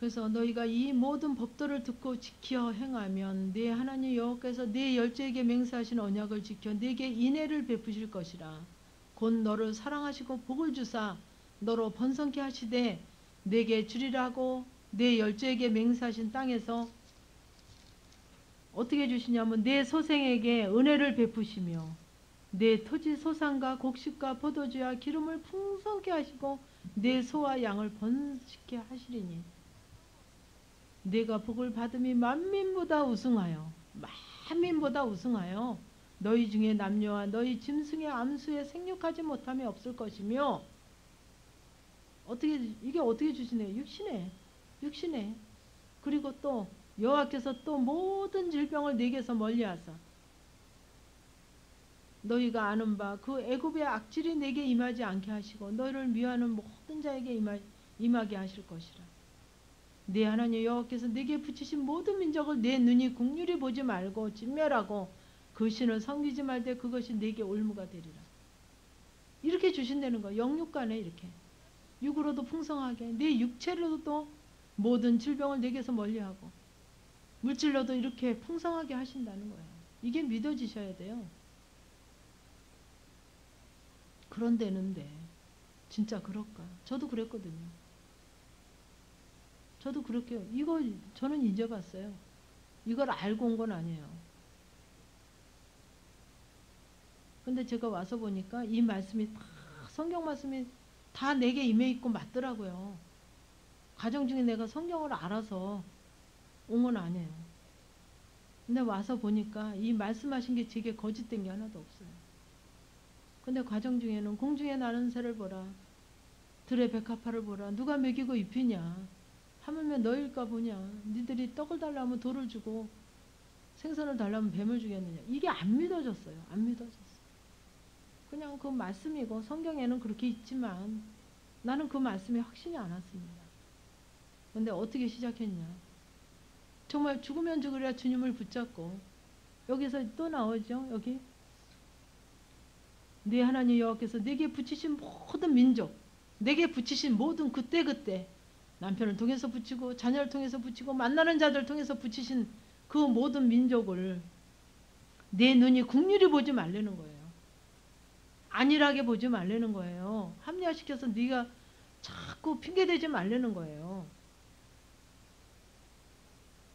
그래서 너희가 이 모든 법도를 듣고 지켜 행하면 네 하나님 여호와께서 네 열조에게 맹세하신 언약을 지켜 네게 인애를 베푸실 것이라. 곧 너를 사랑하시고 복을 주사 너로 번성케 하시되 네게 주리라고 네 열조에게 맹세하신 땅에서 어떻게 주시냐면 네 소생에게 은혜를 베푸시며 네 토지 소산과 곡식과 포도주와 기름을 풍성케 하시고 네 소와 양을 번식케 하시리니 네가 복을 받음이 만민보다 우승하여 만민보다 우승하여 너희 중에 남녀와 너희 짐승의 암수에 생육하지 못함이 없을 것이며 이게 어떻게 주시네? 육신에 그리고 또 여호와께서 또 모든 질병을 네게서 멀리하사 너희가 아는 바 그 애굽의 악질이 내게 임하지 않게 하시고 너희를 미워하는 모든 자에게 임하게 하실 것이라. 네 하나님 여호와께서 네게 붙이신 모든 민족을 내 눈이 국률이 보지 말고 진멸하고 그 신을 섬기지 말되 그것이 네게 올무가 되리라. 이렇게 주신다는 거예요. 영육간에 이렇게 육으로도 풍성하게 네 육체로도 모든 질병을 네게서 멀리하고 물질로도 이렇게 풍성하게 하신다는 거예요. 이게 믿어지셔야 돼요. 그런데는데 진짜 그럴까? 저도 그랬거든요. 저도 그렇게 이거 저는 잊어봤어요. 이걸 알고 온 건 아니에요. 근데 제가 와서 보니까 이 말씀이 다 성경 말씀이 다 내게 임해 있고 맞더라고요. 가정 중에 내가 성경을 알아서 온 건 아니에요. 근데 와서 보니까 이 말씀하신 게 제게 거짓된 게 하나도 없어요. 근데 가정 중에는 공중에 나는 새를 보라 들의 백합화를 보라 누가 먹이고 입히냐 하물며 너일까 보냐 니들이 떡을 달라면 돌을 주고 생선을 달라면 뱀을 주겠느냐 이게 안 믿어졌어요. 안 믿어졌어요. 그냥 그 말씀이고 성경에는 그렇게 있지만 나는 그 말씀에 확신이 안 왔습니다. 근데 어떻게 시작했냐 정말 죽으면 죽으랴 주님을 붙잡고 여기서 또 나오죠. 여기 네 하나님 여호와께서 내게 붙이신 모든 민족 내게 붙이신 모든 그때 남편을 통해서 붙이고 자녀를 통해서 붙이고 만나는 자들 통해서 붙이신 그 모든 민족을 내 눈이 국률이 보지 말라는 거예요. 안일하게 보지 말라는 거예요. 합리화시켜서 네가 자꾸 핑계대지 말라는 거예요.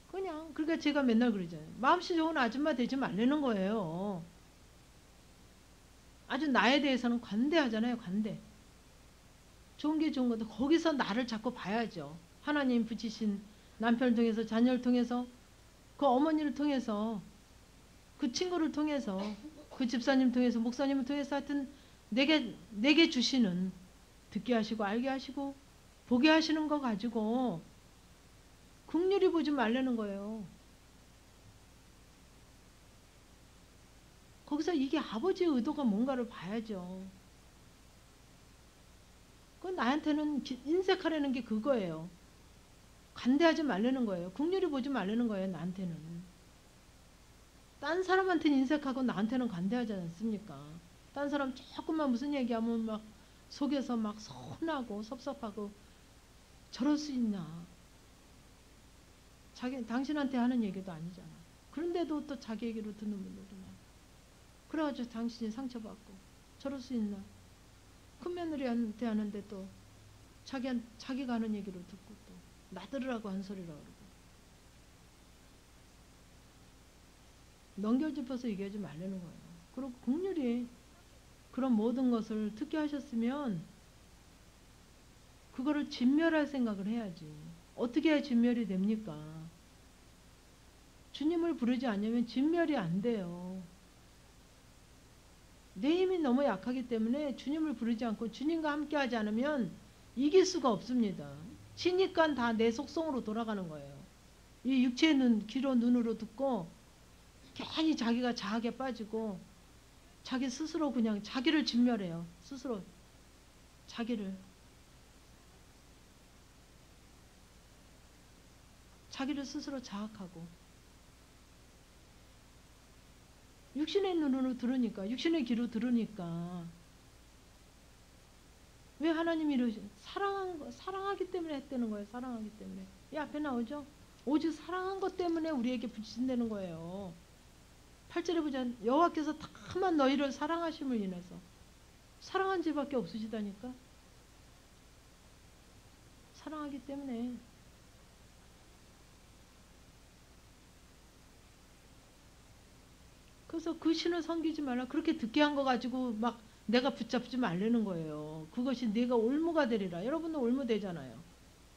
그냥 그러니까 제가 맨날 그러잖아요. 마음씨 좋은 아줌마 되지 말라는 거예요. 아주 나에 대해서는 관대하잖아요. 관대. 좋은 게 좋은 건데 거기서 나를 자꾸 봐야죠. 하나님 붙이신 남편을 통해서 자녀를 통해서 그 어머니를 통해서 그 친구를 통해서 그 집사님 통해서 목사님을 통해서 하여튼 내게 주시는 듣게 하시고 알게 하시고 보게 하시는 거 가지고 긍휼히 보지 말라는 거예요. 거기서 이게 아버지의 의도가 뭔가를 봐야죠. 그 나한테는 인색하려는 게 그거예요. 관대하지 말라는 거예요. 긍휼히 보지 말라는 거예요. 나한테는. 딴 사람한테는 인색하고 나한테는 관대하지 않습니까? 딴 사람 조금만 무슨 얘기하면 막 속에서 막 서운하고 섭섭하고 저럴 수 있나. 당신한테 하는 얘기도 아니잖아. 그런데도 또 자기 얘기로 듣는 분들도 많아. 그래가지고 당신이 상처받고 저럴 수 있나. 큰 며느리한테 하는데 또 자기가 하는 얘기로 듣고 또 나들으라고 한 소리라 그러고 넘겨짚어서 얘기하지 말라는 거예요. 그리고 긍휼히 그런 모든 것을 듣게 하셨으면 그거를 진멸할 생각을 해야지. 어떻게 해야 진멸이 됩니까? 주님을 부르지 않으면 진멸이 안 돼요. 내 힘이 너무 약하기 때문에 주님을 부르지 않고 주님과 함께 하지 않으면 이길 수가 없습니다. 지니까 다 내 속성으로 돌아가는 거예요. 이 육체의 눈, 귀로 눈으로 듣고 괜히 자기가 자학에 빠지고 자기 스스로 그냥 자기를 진멸해요. 스스로 자기를 스스로 자학하고 육신의 눈으로 들으니까 육신의 귀로 들으니까 왜 하나님이 이러시? 사랑하기 때문에 했다는 거예요. 사랑하기 때문에. 이 앞에 나오죠? 오직 사랑한 것 때문에 우리에게 부친다는 거예요. 8절에 보자. 여호와께서 다만 너희를 사랑하심을 인해서. 사랑한 죄밖에 없으시다니까. 사랑하기 때문에. 그래서 그 신을 섬기지 말라. 그렇게 듣게 한 거 가지고 막 내가 붙잡지 말라는 거예요. 그것이 내가 올무가 되리라. 여러분도 올무 되잖아요.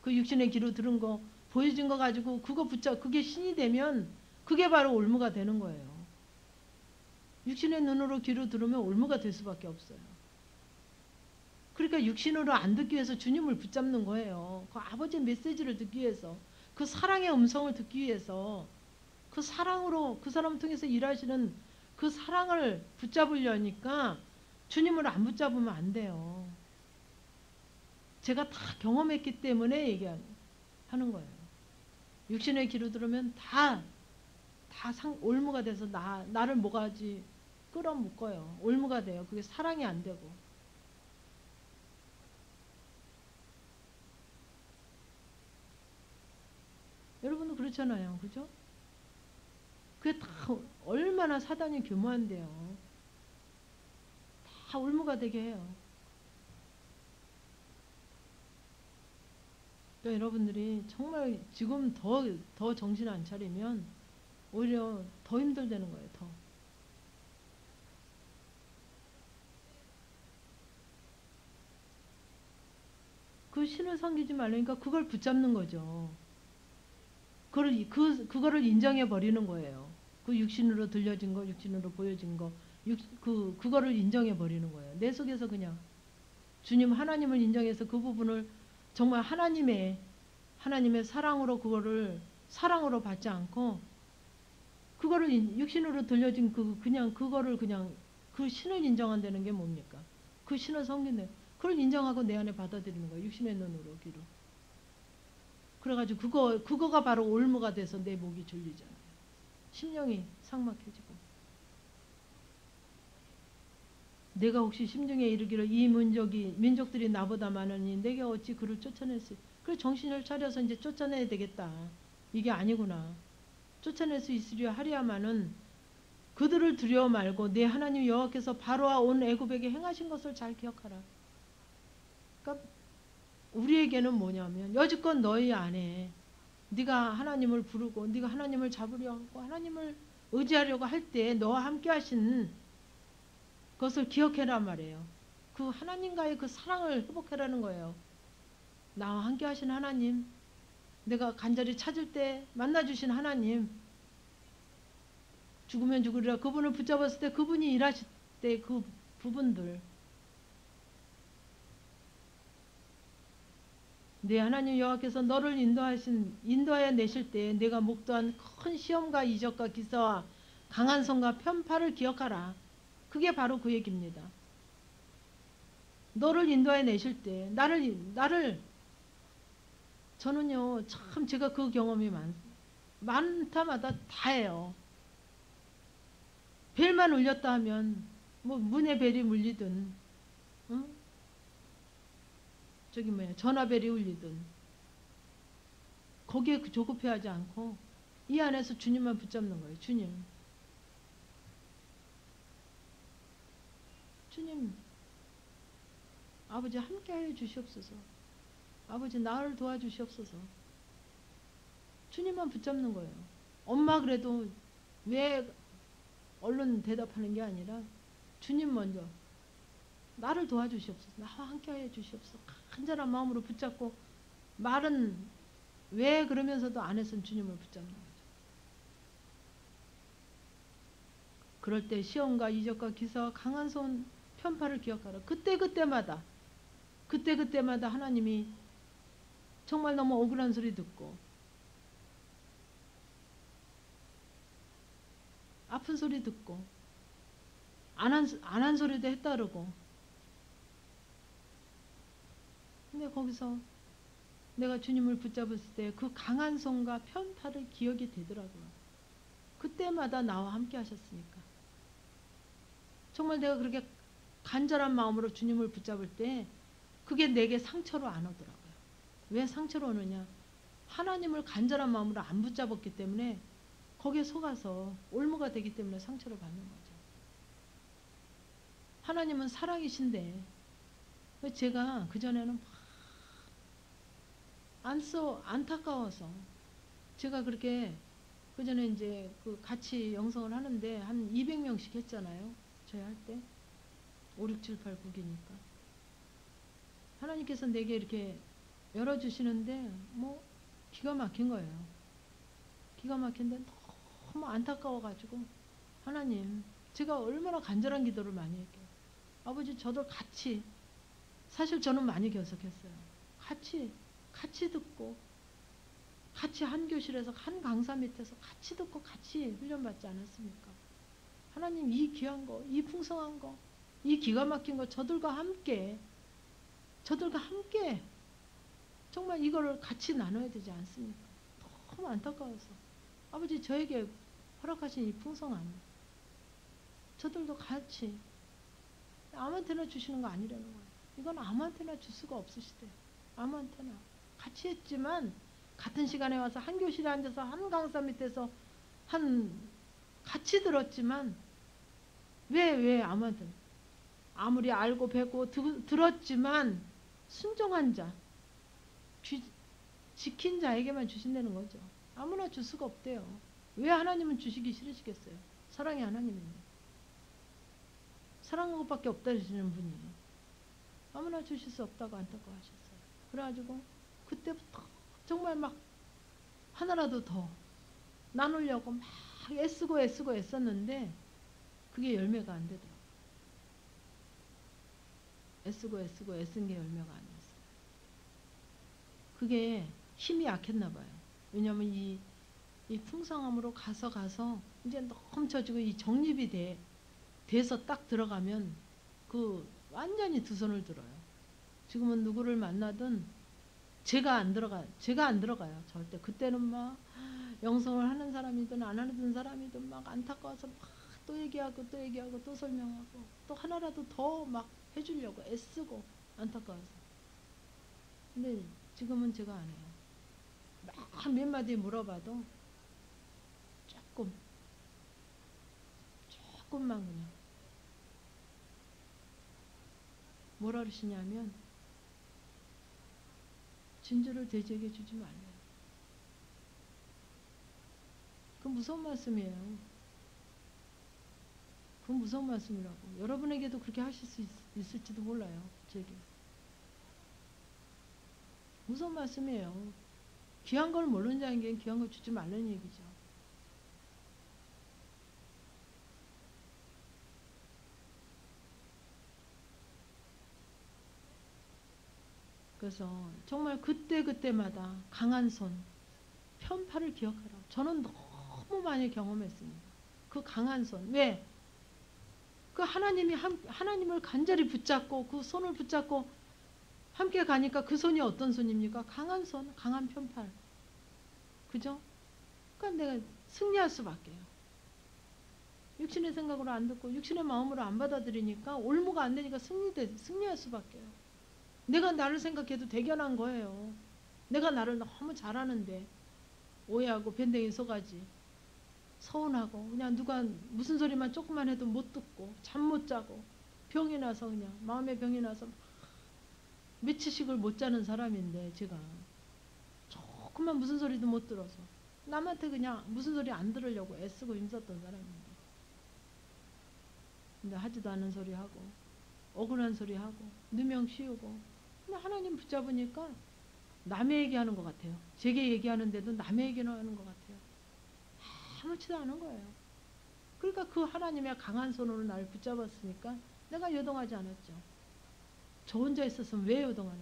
그 육신의 귀로 들은 거 보여진 거 가지고 그거 그게 신이 되면 그게 바로 올무가 되는 거예요. 육신의 눈으로 귀로 들으면 올무가 될 수밖에 없어요. 그러니까 육신으로 안 듣기 위해서 주님을 붙잡는 거예요. 그 아버지의 메시지를 듣기 위해서, 그 사랑의 음성을 듣기 위해서, 그 사랑으로 그 사람 통해서 일하시는 그 사랑을 붙잡으려니까 주님을 안 붙잡으면 안 돼요. 제가 다 경험했기 때문에 얘기하는 거예요. 육신의 귀로 들으면 올무가 돼서 나를 뭐가지 끌어묶어요. 올무가 돼요. 그게 사랑이 안 되고. 여러분도 그렇잖아요. 그죠? 그게 다 얼마나 사단이 교묘한데요. 다 올무가 되게 해요. 그러니까 여러분들이 정말 지금 더 정신 안 차리면 오히려 더 힘들다는 거예요. 더. 그 신을 섬기지 말라니까 그걸 붙잡는 거죠. 그거를 인정해 버리는 거예요. 그 육신으로 들려진 거, 육신으로 보여진 거, 그거를 인정해 버리는 거예요. 내 속에서 그냥 주님 하나님을 인정해서 그 부분을 정말 하나님의 사랑으로 그거를 사랑으로 받지 않고 그거를 육신으로 들려진 그거를 그냥 그 신을 인정한다는 게 뭡니까? 그 신을 섬기는 그걸 인정하고 내 안에 받아들이는 거예요. 육신의 눈으로 귀로. 그래가지고 그거가 바로 올무가 돼서 내 목이 졸리잖아요. 심령이 삭막해지고. 내가 혹시 심중에 이르기를 이 민족들이 나보다 많으니 내게 어찌 그를 쫓아냈을. 그래 정신을 차려서 이제 쫓아내야 되겠다. 이게 아니구나. 쫓아낼 수 있으려 하리야마는 그들을 두려워 말고 내 하나님 여호와께서 바로와 온 애굽에게 행하신 것을 잘 기억하라. 그러니까 우리에게는 뭐냐면 여지껏 너희 안에 네가 하나님을 부르고 네가 하나님을 잡으려 하고 하나님을 의지하려고 할 때 너와 함께 하신 것을 기억해라 말이에요. 그 하나님과의 그 사랑을 회복해라는 거예요. 나와 함께 하신 하나님, 내가 간절히 찾을 때 만나주신 하나님, 죽으면 죽으리라 그분을 붙잡았을 때 그분이 일하실 때 그 부분들, 내 하나님 여호와께서 너를 인도하여 내실 때 내가 목도한 큰 시험과 이적과 기사와 강한 손과 편파를 기억하라. 그게 바로 그 얘기입니다. 너를 인도하여 내실 때 나를 저는요 참 제가 그 경험이 많다마다 다 해요. 벨만 울렸다 하면 뭐 문에 벨이 울리든 전화벨이 울리든 거기에 조급해하지 않고 이 안에서 주님만 붙잡는 거예요. 주님 아버지 함께하여 주시옵소서. 아버지 나를 도와주시옵소서. 주님만 붙잡는 거예요. 엄마 그래도 왜 얼른 대답하는 게 아니라 주님 먼저 나를 도와주시옵소서. 나와 함께하여 주시옵소서. 간절한 마음으로 붙잡고 말은 왜 그러면서도 안에서는 주님을 붙잡는 거죠. 그럴 때 시험과 이적과 기사와 강한 손 편파를 기억하라. 그때마다 하나님이 정말 너무 억울한 소리 듣고 아픈 소리 듣고 안 한 소리도 했다르고 근데 거기서 내가 주님을 붙잡았을 때 그 강한 손과 편파를 기억이 되더라고요. 그때마다 나와 함께 하셨으니까. 정말 내가 그렇게 간절한 마음으로 주님을 붙잡을 때 그게 내게 상처로 안 오더라고요. 왜 상처로 오느냐? 하나님을 간절한 마음으로 안 붙잡았기 때문에 거기에 속아서 올무가 되기 때문에 상처를 받는 거죠. 하나님은 사랑이신데 제가 그전에는 안타까워서 제가 그렇게 그전에 이제 그 같이 영성을 하는데 한 200명씩 했잖아요. 저희 할 때 5, 6, 7, 8, 9기니까 하나님께서 내게 이렇게 열어주시는데 뭐 기가 막힌 거예요. 기가 막힌데 너무 안타까워가지고 하나님, 제가 얼마나 간절한 기도를 많이 했게요. 아버지, 저도 같이, 사실 저는 많이 결석했어요. 같이 듣고 같이 한 교실에서 한 강사 밑에서 같이 듣고 같이 훈련받지 않았습니까? 하나님, 이 귀한 거, 이 풍성한 거, 이 기가 막힌 거 저들과 함께 정말 이거를 같이 나눠야 되지 않습니까? 너무 안타까워서 아버지, 저에게 허락하신 이 풍성함 저들도 같이 아무한테나 주시는 거 아니라는 거예요. 이건 아무한테나 줄 수가 없으시대요. 아무한테나 같이 했지만 같은 시간에 와서 한 교실에 앉아서 한 강사 밑에서 같이 들었지만 왜 아무한테나 아무리 알고 배고 들었지만 순종한 자, 지킨 자에게만 주신다는 거죠. 아무나 줄 수가 없대요. 왜 하나님은 주시기 싫으시겠어요? 사랑의 하나님인데. 사랑한 것밖에 없다 주시는 분이 아무나 주실 수 없다고 안타까워하셨어요. 그래가지고 그때부터 정말 막 하나라도 더 나누려고 막 애쓰고 애썼는데 그게 열매가 안 되더라고요. 애쓰고 애쓴 게 열매가 아니었어요. 그게 힘이 약했나 봐요. 왜냐하면 이 풍성함으로 가서 이제 넘쳐지고 이 정립이 돼서 딱 들어가면 그 완전히 두 손을 들어요. 지금은 누구를 만나든 제가 안 들어가요. 절대. 그때는 막 영성을 하는 사람이든 안 하는 사람이든 막 안타까워서 막 또 얘기하고 또 설명하고 또 하나라도 더 막 해주려고 애쓰고 안타까워서. 근데 지금은 제가 안 해요. 막 몇 마디 물어봐도 조금만 그냥 뭐라 그러시냐면 진주를 돼지에게 주지 말래요. 그건 무서운 말씀이에요. 그건 무서운 말씀이라고. 여러분에게도 그렇게 하실 수 있을지도 몰라요. 제게. 무서운 말씀이에요. 귀한 걸 모르는 자에게 귀한 걸 주지 말라는 얘기죠. 그래서 정말 그때마다 강한 손, 편파를 기억하라. 저는 너무 많이 경험했습니다. 그 강한 손. 왜? 그 하나님을 간절히 붙잡고 그 손을 붙잡고 함께 가니까 그 손이 어떤 손입니까? 강한 손, 강한 편팔. 그죠? 그러니까 내가 승리할 수밖에요. 육신의 생각으로 안 듣고 육신의 마음으로 안 받아들이니까 올무가 안 되니까 승리할 수밖에요. 내가 나를 생각해도 대견한 거예요. 내가 나를 너무 잘하는데 오해하고 변댕이 속아지 서운하고 그냥 누가 무슨 소리만 조금만 해도 못 듣고 잠 못 자고 병이 나서 그냥 마음에 병이 나서 며칠씩을 못 자는 사람인데 제가 조금만 무슨 소리도 못 들어서 남한테 그냥 무슨 소리 안 들으려고 애쓰고 힘썼던 사람인데 근데 하지도 않은 소리 하고 억울한 소리 하고 누명 씌우고 근데 하나님 붙잡으니까 남의 얘기하는 것 같아요. 제게 얘기하는데도 남의 얘기는 하는 것 같아요. 아무렇지도 않은 거예요. 그러니까 그 하나님의 강한 손으로 나를 붙잡았으니까 내가 요동하지 않았죠. 저 혼자 있었으면 왜 요동하나.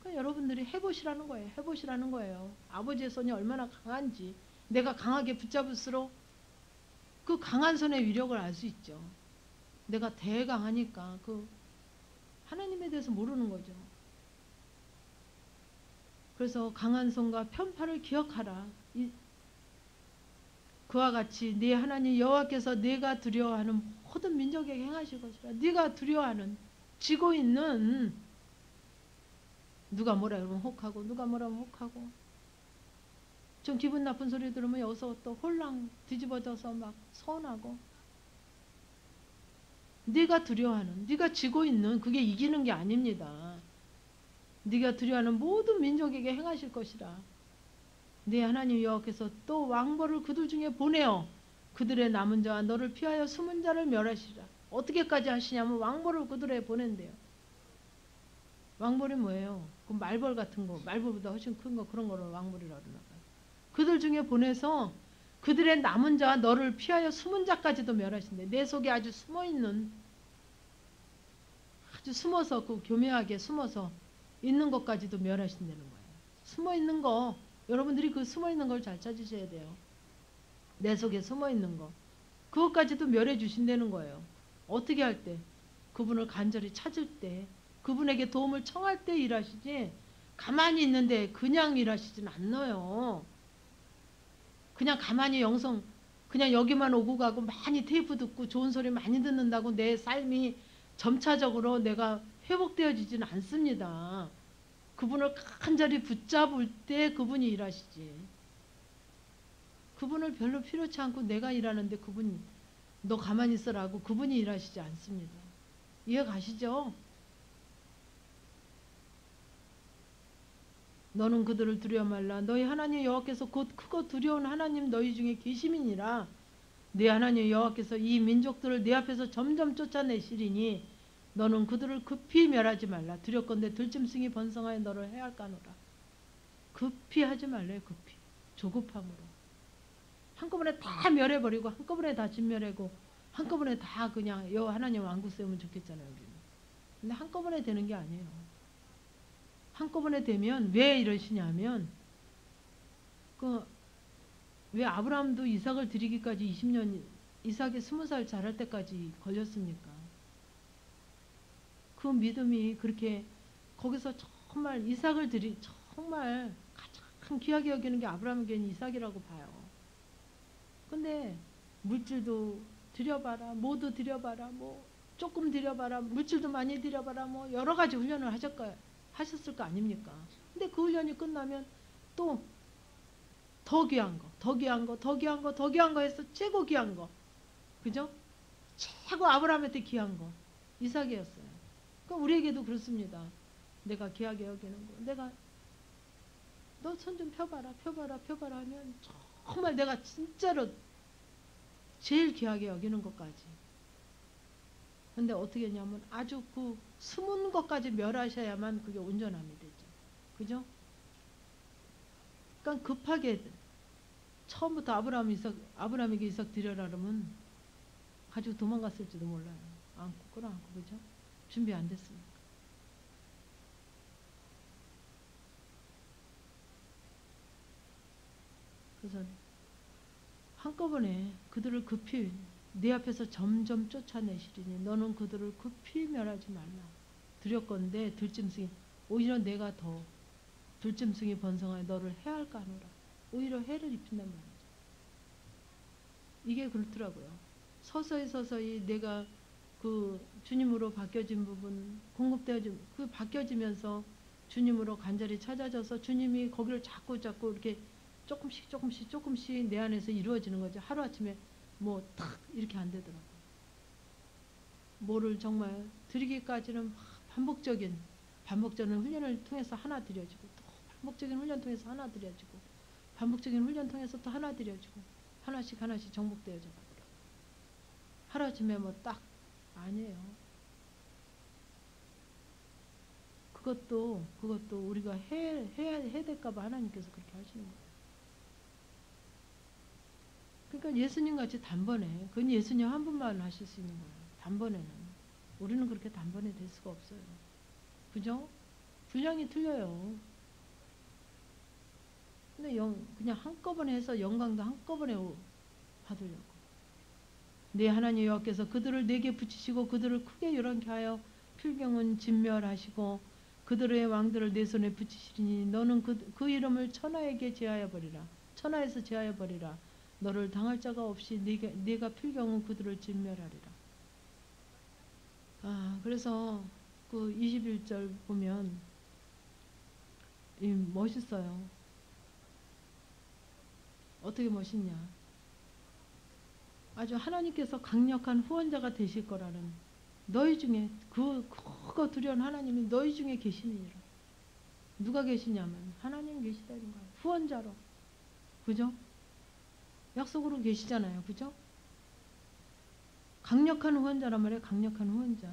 그러니까 여러분들이 해보시라는 거예요. 해보시라는 거예요. 아버지의 손이 얼마나 강한지 내가 강하게 붙잡을수록 그 강한 손의 위력을 알 수 있죠. 내가 대강하니까 그 하나님에 대해서 모르는 거죠. 그래서 강한 손과 편파를 기억하라. 그와 같이 네 하나님 여호와께서 네가 두려워하는 모든 민족에게 행하실 것이라. 네가 두려워하는 지고 있는 누가 뭐라 그러면 혹하고 누가 뭐라 하면 혹하고 좀 기분 나쁜 소리 들으면 여기서 또 홀랑 뒤집어져서 막 서운하고 네가 두려워하는 네가 지고 있는 그게 이기는 게 아닙니다. 네가 두려워하는 모든 민족에게 행하실 것이라. 네 하나님 여호와께서 또 왕벌을 그들 중에 보내어 그들의 남은 자와 너를 피하여 숨은 자를 멸하시라. 어떻게까지 하시냐면 왕벌을 그들에 보낸대요. 왕벌이 뭐예요? 그 말벌 같은 거, 말벌보다 훨씬 큰 거 그런 거를 왕벌이라고 그러나 봐요. 그들 중에 보내서 그들의 남은 자와 너를 피하여 숨은 자까지도 멸하신대. 내 속에 아주 숨어있는 아주 숨어서 그 교묘하게 숨어서 있는 것까지도 멸하신다는 거예요. 숨어있는 거 여러분들이 그 숨어있는 걸 잘 찾으셔야 돼요. 내 속에 숨어있는 거 그것까지도 멸해 주신다는 거예요. 어떻게 할 때? 그분을 간절히 찾을 때 그분에게 도움을 청할 때 일하시지 가만히 있는데 그냥 일하시진 않아요. 그냥 가만히 영성 그냥 여기만 오고 가고 많이 테이프 듣고 좋은 소리 많이 듣는다고 내 삶이 점차적으로 내가 회복되어지지는 않습니다. 그분을 간절히 붙잡을 때 그분이 일하시지. 그분을 별로 필요치 않고 내가 일하는데 그분이 너 가만히 있어라고 그분이 일하시지 않습니다. 이해 가시죠? 너는 그들을 두려워 말라. 너희 하나님 여호와께서 곧 크고 두려운 하나님 너희 중에 계심이니라. 네 하나님 여호와께서 이 민족들을 네 앞에서 점점 쫓아내시리니 너는 그들을 급히 멸하지 말라. 두렵건대 들짐승이 번성하여 너를 해할까노라. 급히 하지 말래. 급히 조급함으로 한꺼번에 다 멸해버리고 한꺼번에 다 진멸하고 한꺼번에 다 그냥 여 하나님 왕국 세우면 좋겠잖아요. 우리는. 근데 한꺼번에 되는 게 아니에요. 한꺼번에 되면 왜 이러시냐면 왜 아브라함도 이삭을 드리기까지 20년 이삭이 20살 자랄 때까지 걸렸습니까? 그 믿음이 그렇게 거기서 정말 이삭을 정말 가장 귀하게 여기는 게 아브라함에게는 이삭이라고 봐요. 근데 물질도 들여봐라, 모두 들여봐라, 뭐 조금 들여봐라, 물질도 많이 들여봐라, 뭐 여러 가지 훈련을 하셨을 거 아닙니까? 근데 그 훈련이 끝나면 또 더 귀한 거, 더 귀한 거, 더 귀한 거, 더 귀한 거 해서 최고 귀한 거, 그죠? 최고 아브라함한테 귀한 거 이삭이었어요. 그러니까 우리에게도 그렇습니다. 내가 귀하게 여기는 거, 내가 너 손 좀 펴봐라, 펴봐라, 펴봐라 하면 정말 내가 진짜로 제일 귀하게 여기는 것까지. 근데 어떻게 했냐면 아주 그 숨은 것까지 멸하셔야만 그게 온전함이 되죠. 그죠? 그러니까 급하게 처음부터 아브라함에게 이삭 드려라 그러면 가지고 도망갔을지도 몰라요. 안고 끌어안고 그죠? 준비 안 됐으니까. 그래서 한꺼번에 그들을 급히 네 앞에서 점점 쫓아내시리니 너는 그들을 급히 멸하지 말라. 두렵건대 들짐승이 오히려 내가 더 들짐승이 번성하여 너를 해할까 하노라. 오히려 해를 입힌단 말이죠. 이게 그렇더라고요. 서서히 내가 그 주님으로 바뀌어진 부분 공급되어진 그 바뀌어지면서 주님으로 간절히 찾아져서 주님이 거기를 자꾸 이렇게 조금씩 내 안에서 이루어지는 거죠. 하루아침에 뭐 탁 이렇게 안 되더라고요. 뭐를 정말 드리기까지는 반복적인 훈련을 통해서 하나 드려지고 또 반복적인 훈련 통해서 하나 드려지고 반복적인 훈련 통해서 또 하나 드려지고 하나씩 정복되어져 가더라고요. 하루아침에 뭐 딱 아니에요. 그것도 우리가 해야 될까봐 하나님께서 그렇게 하시는 거예요. 그러니까 예수님 같이 단번에 그건 예수님 한 분만 하실 수 있는 거예요. 단번에는 우리는 그렇게 단번에 될 수가 없어요. 그죠? 분량이 틀려요. 근데 그냥 한꺼번에 해서 영광도 한꺼번에 받으려고. 네 하나님 여호와께서 그들을 내게 붙이시고 그들을 크게 요란케 하여 필경은 진멸하시고 그들의 왕들을 내 손에 붙이시리니 너는 그 이름을 천하에게 제하여 버리라. 천하에서 제하여 버리라. 너를 당할 자가 없이 네가 필경은 그들을 진멸하리라. 그래서 그 21절 보면 멋있어요. 어떻게 멋있냐. 아주 하나님께서 강력한 후원자가 되실 거라는, 너희 중에 그거 두려운 하나님이 너희 중에 계시니라. 누가 계시냐면 하나님 계시다는 거예요. 후원자로. 그죠? 약속으로 계시잖아요. 그죠? 강력한 후원자란 말이에요. 강력한 후원자.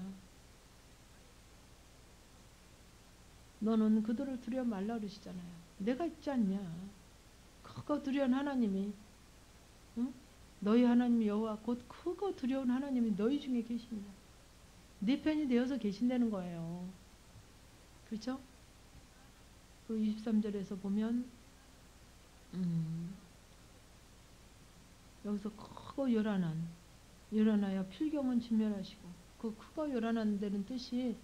너는 그들을 두려워 말라 그러시잖아요. 내가 있지 않냐. 그거 두려운 하나님이, 응? 너희 하나님 여호와 곧 크고 두려운 하나님이 너희 중에 계십니다. 네 편이 되어서 계신다는 거예요. 그렇죠? 그 23절에서 보면 여기서 크고 요란하여 필경은 진멸하시고, 그 크고 요란한 데는 뜻이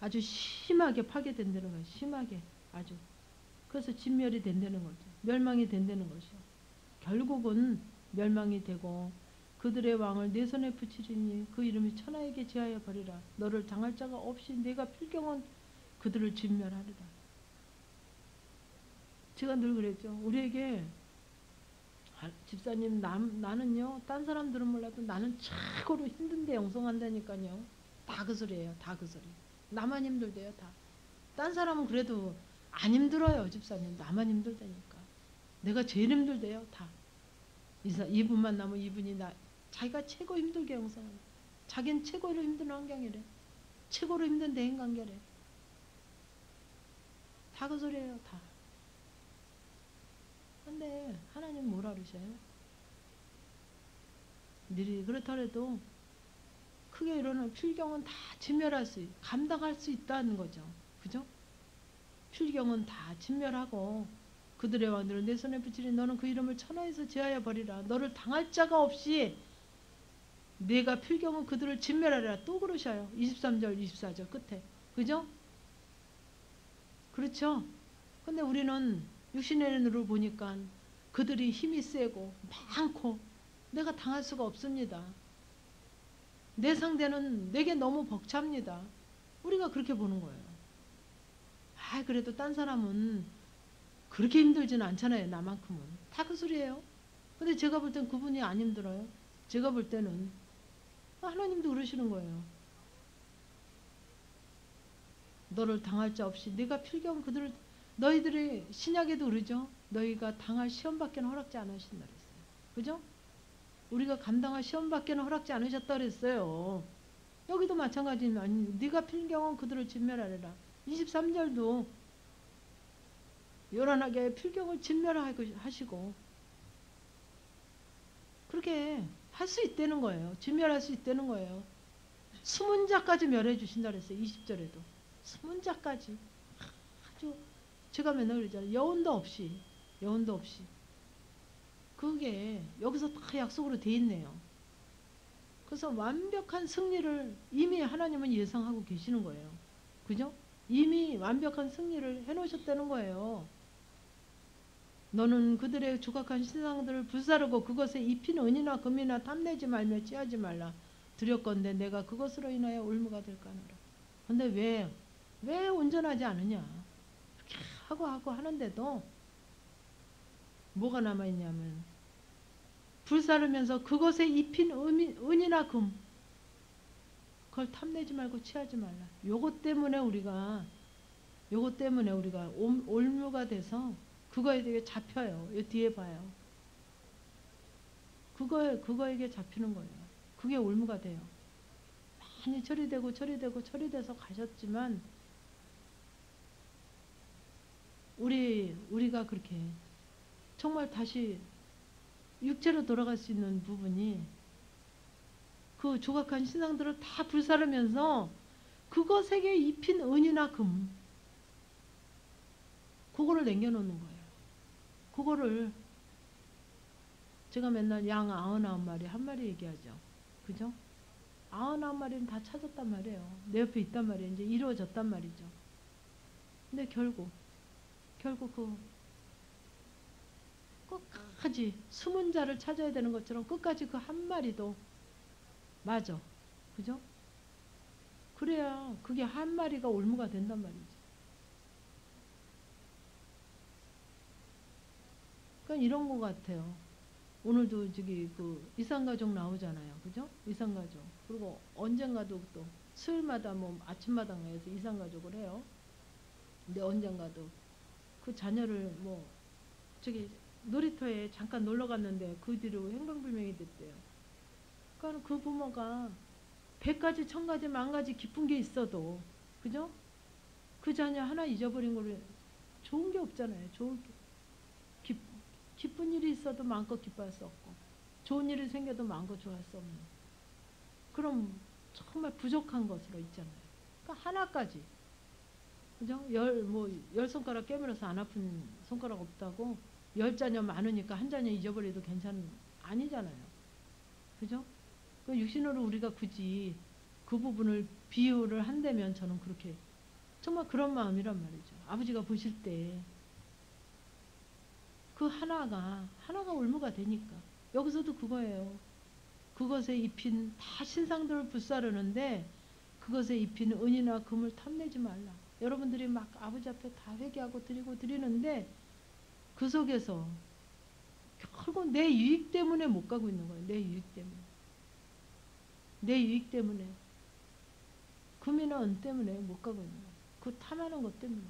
아주 심하게 파괴된다는 거예요. 심하게 아주. 그래서 진멸이 된다는 거죠. 멸망이 된다는 것이요. 결국은 멸망이 되고 그들의 왕을 내 손에 붙이리니 그 이름이 천하에게 제하여 버리라. 너를 당할 자가 없이 내가 필경은 그들을 진멸하리라. 제가 늘 그랬죠. 우리에게 집사님 나는요 딴 사람들은 몰라도 나는 최고로 힘든데 영성한다니까요. 다 그 소리예요. 다 그 소리. 나만 힘들대요. 다. 딴 사람은 그래도 안 힘들어요. 집사님. 나만 힘들다니까. 내가 제일 힘들대요. 다. 이분만 나면 이분이 자기가 최고 힘들게 영성하는, 자기는 최고로 힘든 환경이래. 최고로 힘든 대인관계래. 다 그 소리예요. 다. 근데 하나님 뭐라 그러셔요? 일이 그렇더라도 크게 일어나는 필경은 다 진멸할 감당할 수 있다는 거죠. 그죠? 필경은 다 진멸하고 그들의 왕들은 내 손에 붙이니 너는 그 이름을 천하에서 제하여 버리라. 너를 당할 자가 없이 내가 필경은 그들을 진멸하리라. 또 그러셔요. 23절 24절 끝에. 그죠? 그렇죠? 근데 우리는 육신의 눈으로 보니까 그들이 힘이 세고 많고 내가 당할 수가 없습니다. 내 상대는 내게 너무 벅찹니다. 우리가 그렇게 보는 거예요. 그래도 딴 사람은 그렇게 힘들지는 않잖아요. 나만큼은. 다 그 소리예요. 근데 제가 볼 땐 그분이 안 힘들어요. 제가 볼 때는 하나님도 그러시는 거예요. 너를 당할 자 없이 네가 필경 그들을, 너희들이 신약에도 그러죠. 너희가 당할 시험밖에 허락지 않으신다 그랬어요. 그죠? 우리가 감당할 시험밖에 허락지 않으셨다 그랬어요. 여기도 마찬가지지만 네가 필경은 그들을 진멸하리라. 23절도 요란하게 필경을 진멸하시고 그렇게 할 수 있다는 거예요. 진멸할 수 있다는 거예요. 수문자까지 멸해 주신다 그랬어요. 20절에도 수문자까지. 아주 제가 맨날 그러잖아요. 여운도 없이 그게 여기서 다 약속으로 돼 있네요. 그래서 완벽한 승리를 이미 하나님은 예상하고 계시는 거예요. 그죠? 이미 완벽한 승리를 해놓으셨다는 거예요. 너는 그들의 조각한 신상들을 불사르고 그것에 입힌 은이나 금이나 탐내지 말며 취하지 말라. 두렵건대 내가 그것으로 인하여 올무가 될까 하노라. 근데 왜 온전하지 않으냐. 그렇게 하고 하는데도 뭐가 남아있냐면 불사르면서 그것에 입힌 은이나 금 그걸 탐내지 말고 취하지 말라. 요것 때문에 우리가 올무가 돼서 그거에 되게 잡혀요. 이 뒤에 봐요. 그거에게 잡히는 거예요. 그게 올무가 돼요. 많이 처리돼서 가셨지만 우리가 그렇게 정말 다시 육체로 돌아갈 수 있는 부분이 그 조각한 신상들을 다 불사르면서 그것에게 입힌 은이나 금 그거를 남겨놓는 거예요. 그거를 제가 맨날 양 99마리 한 마리 얘기하죠. 그죠? 99마리는 다 찾았단 말이에요. 내 옆에 있단 말이에요. 이제 이루어졌단 말이죠. 근데 결국 그 끝까지 숨은 자를 찾아야 되는 것처럼 끝까지 그 한 마리도 맞아. 그죠? 그래야 그게 한 마리가 올무가 된단 말이지. 그러니까 이런 거 같아요. 오늘도 저기 그 이산가족 나오잖아요. 그죠? 이산가족. 그리고 언젠가도 또 수요일마다 뭐 아침마당에서 이산가족을 해요. 근데 언젠가도 그 자녀를 뭐 저기 놀이터에 잠깐 놀러 갔는데 그 뒤로 행방불명이 됐대요. 그러니까 그 부모가 100가지, 1000가지, 10,000가지 기쁜 게 있어도 그죠? 그 자녀 하나 잊어버린 거를 좋은 게 없잖아요. 좋은 게. 기, 기쁜 일이 있어도 마음껏 기뻐할 수 없고 좋은 일이 생겨도 마음껏 좋아할 수 없는 그럼 정말 부족한 것으로 있잖아요. 그러니까 하나까지 그죠? 열 손가락 깨물어서 안 아픈 손가락 없다고 10자녀 많으니까 한 자녀 잊어버려도 아니잖아요. 그죠? 그 육신으로 우리가 굳이 그 부분을 비유를 한다면 저는 그렇게 정말 그런 마음이란 말이죠. 아버지가 보실 때 그 하나가 올무가 되니까 여기서도 그거예요. 그것에 입힌 다 신상들을 불사르는데 그것에 입힌 은이나 금을 탐내지 말라. 여러분들이 막 아버지 앞에 다 회개하고 드리는데 그 속에서 결국 내 유익 때문에 못 가고 있는 거예요. 내 유익 때문에. 내 유익 때문에. 금이나 은 때문에 못 가고 있는 거예요. 그 탐하는 것 때문에.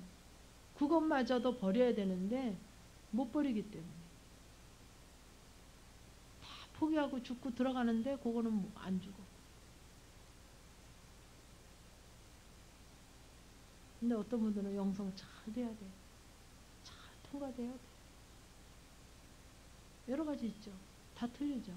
그것마저도 버려야 되는데 못 버리기 때문에. 다 포기하고 죽고 들어가는데 그거는 안 죽어. 근데 어떤 분들은 영성 잘 돼야 돼. 잘 통과돼야 돼. 여러 가지 있죠. 다 틀리죠.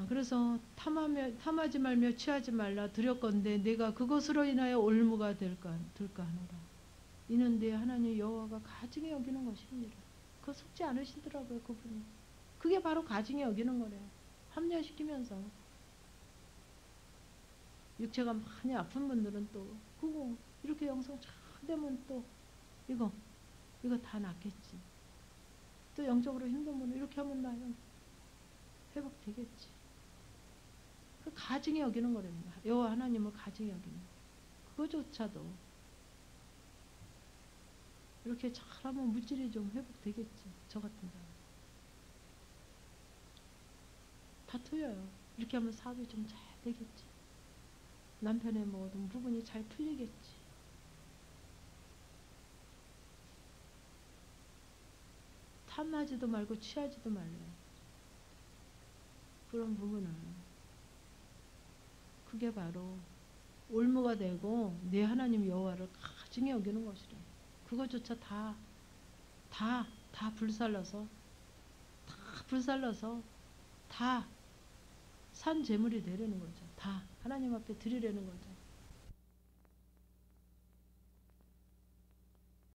그래서 탐하지 말며 취하지 말라 드렸건대 내가 그것으로 인하여 올무가 들까 하노라. 이는 내 하나님 여호와가 가증히 여기는 것입니다. 그거 속지 않으시더라고요, 그분이. 그게 바로 가증히 여기는 거래요. 합리화시키면서. 육체가 많이 아픈 분들은 또 그거 이렇게 영성 잘 되면 또 이거 다 낫겠지. 또 영적으로 힘든 분은 이렇게 하면 나 회복되겠지. 그 가증히 여기는 거랍니다. 여호와 하나님을 가증히 여기는 그거조차도 이렇게 잘하면 물질이 좀 회복되겠지. 저 같은 사람 다 틀려요. 이렇게 하면 사업이 좀 잘 되겠지. 남편의 모든 부분이 잘 풀리겠지. 탐하지도 말고 취하지도 말래요. 그런 부분은 그게 바로 올무가 되고 내 하나님 여호와를 가증히 여기는 것이래. 그것조차 다 불살라서 다 산 제물이 되려는 거죠. 다 하나님 앞에 드리려는 거죠.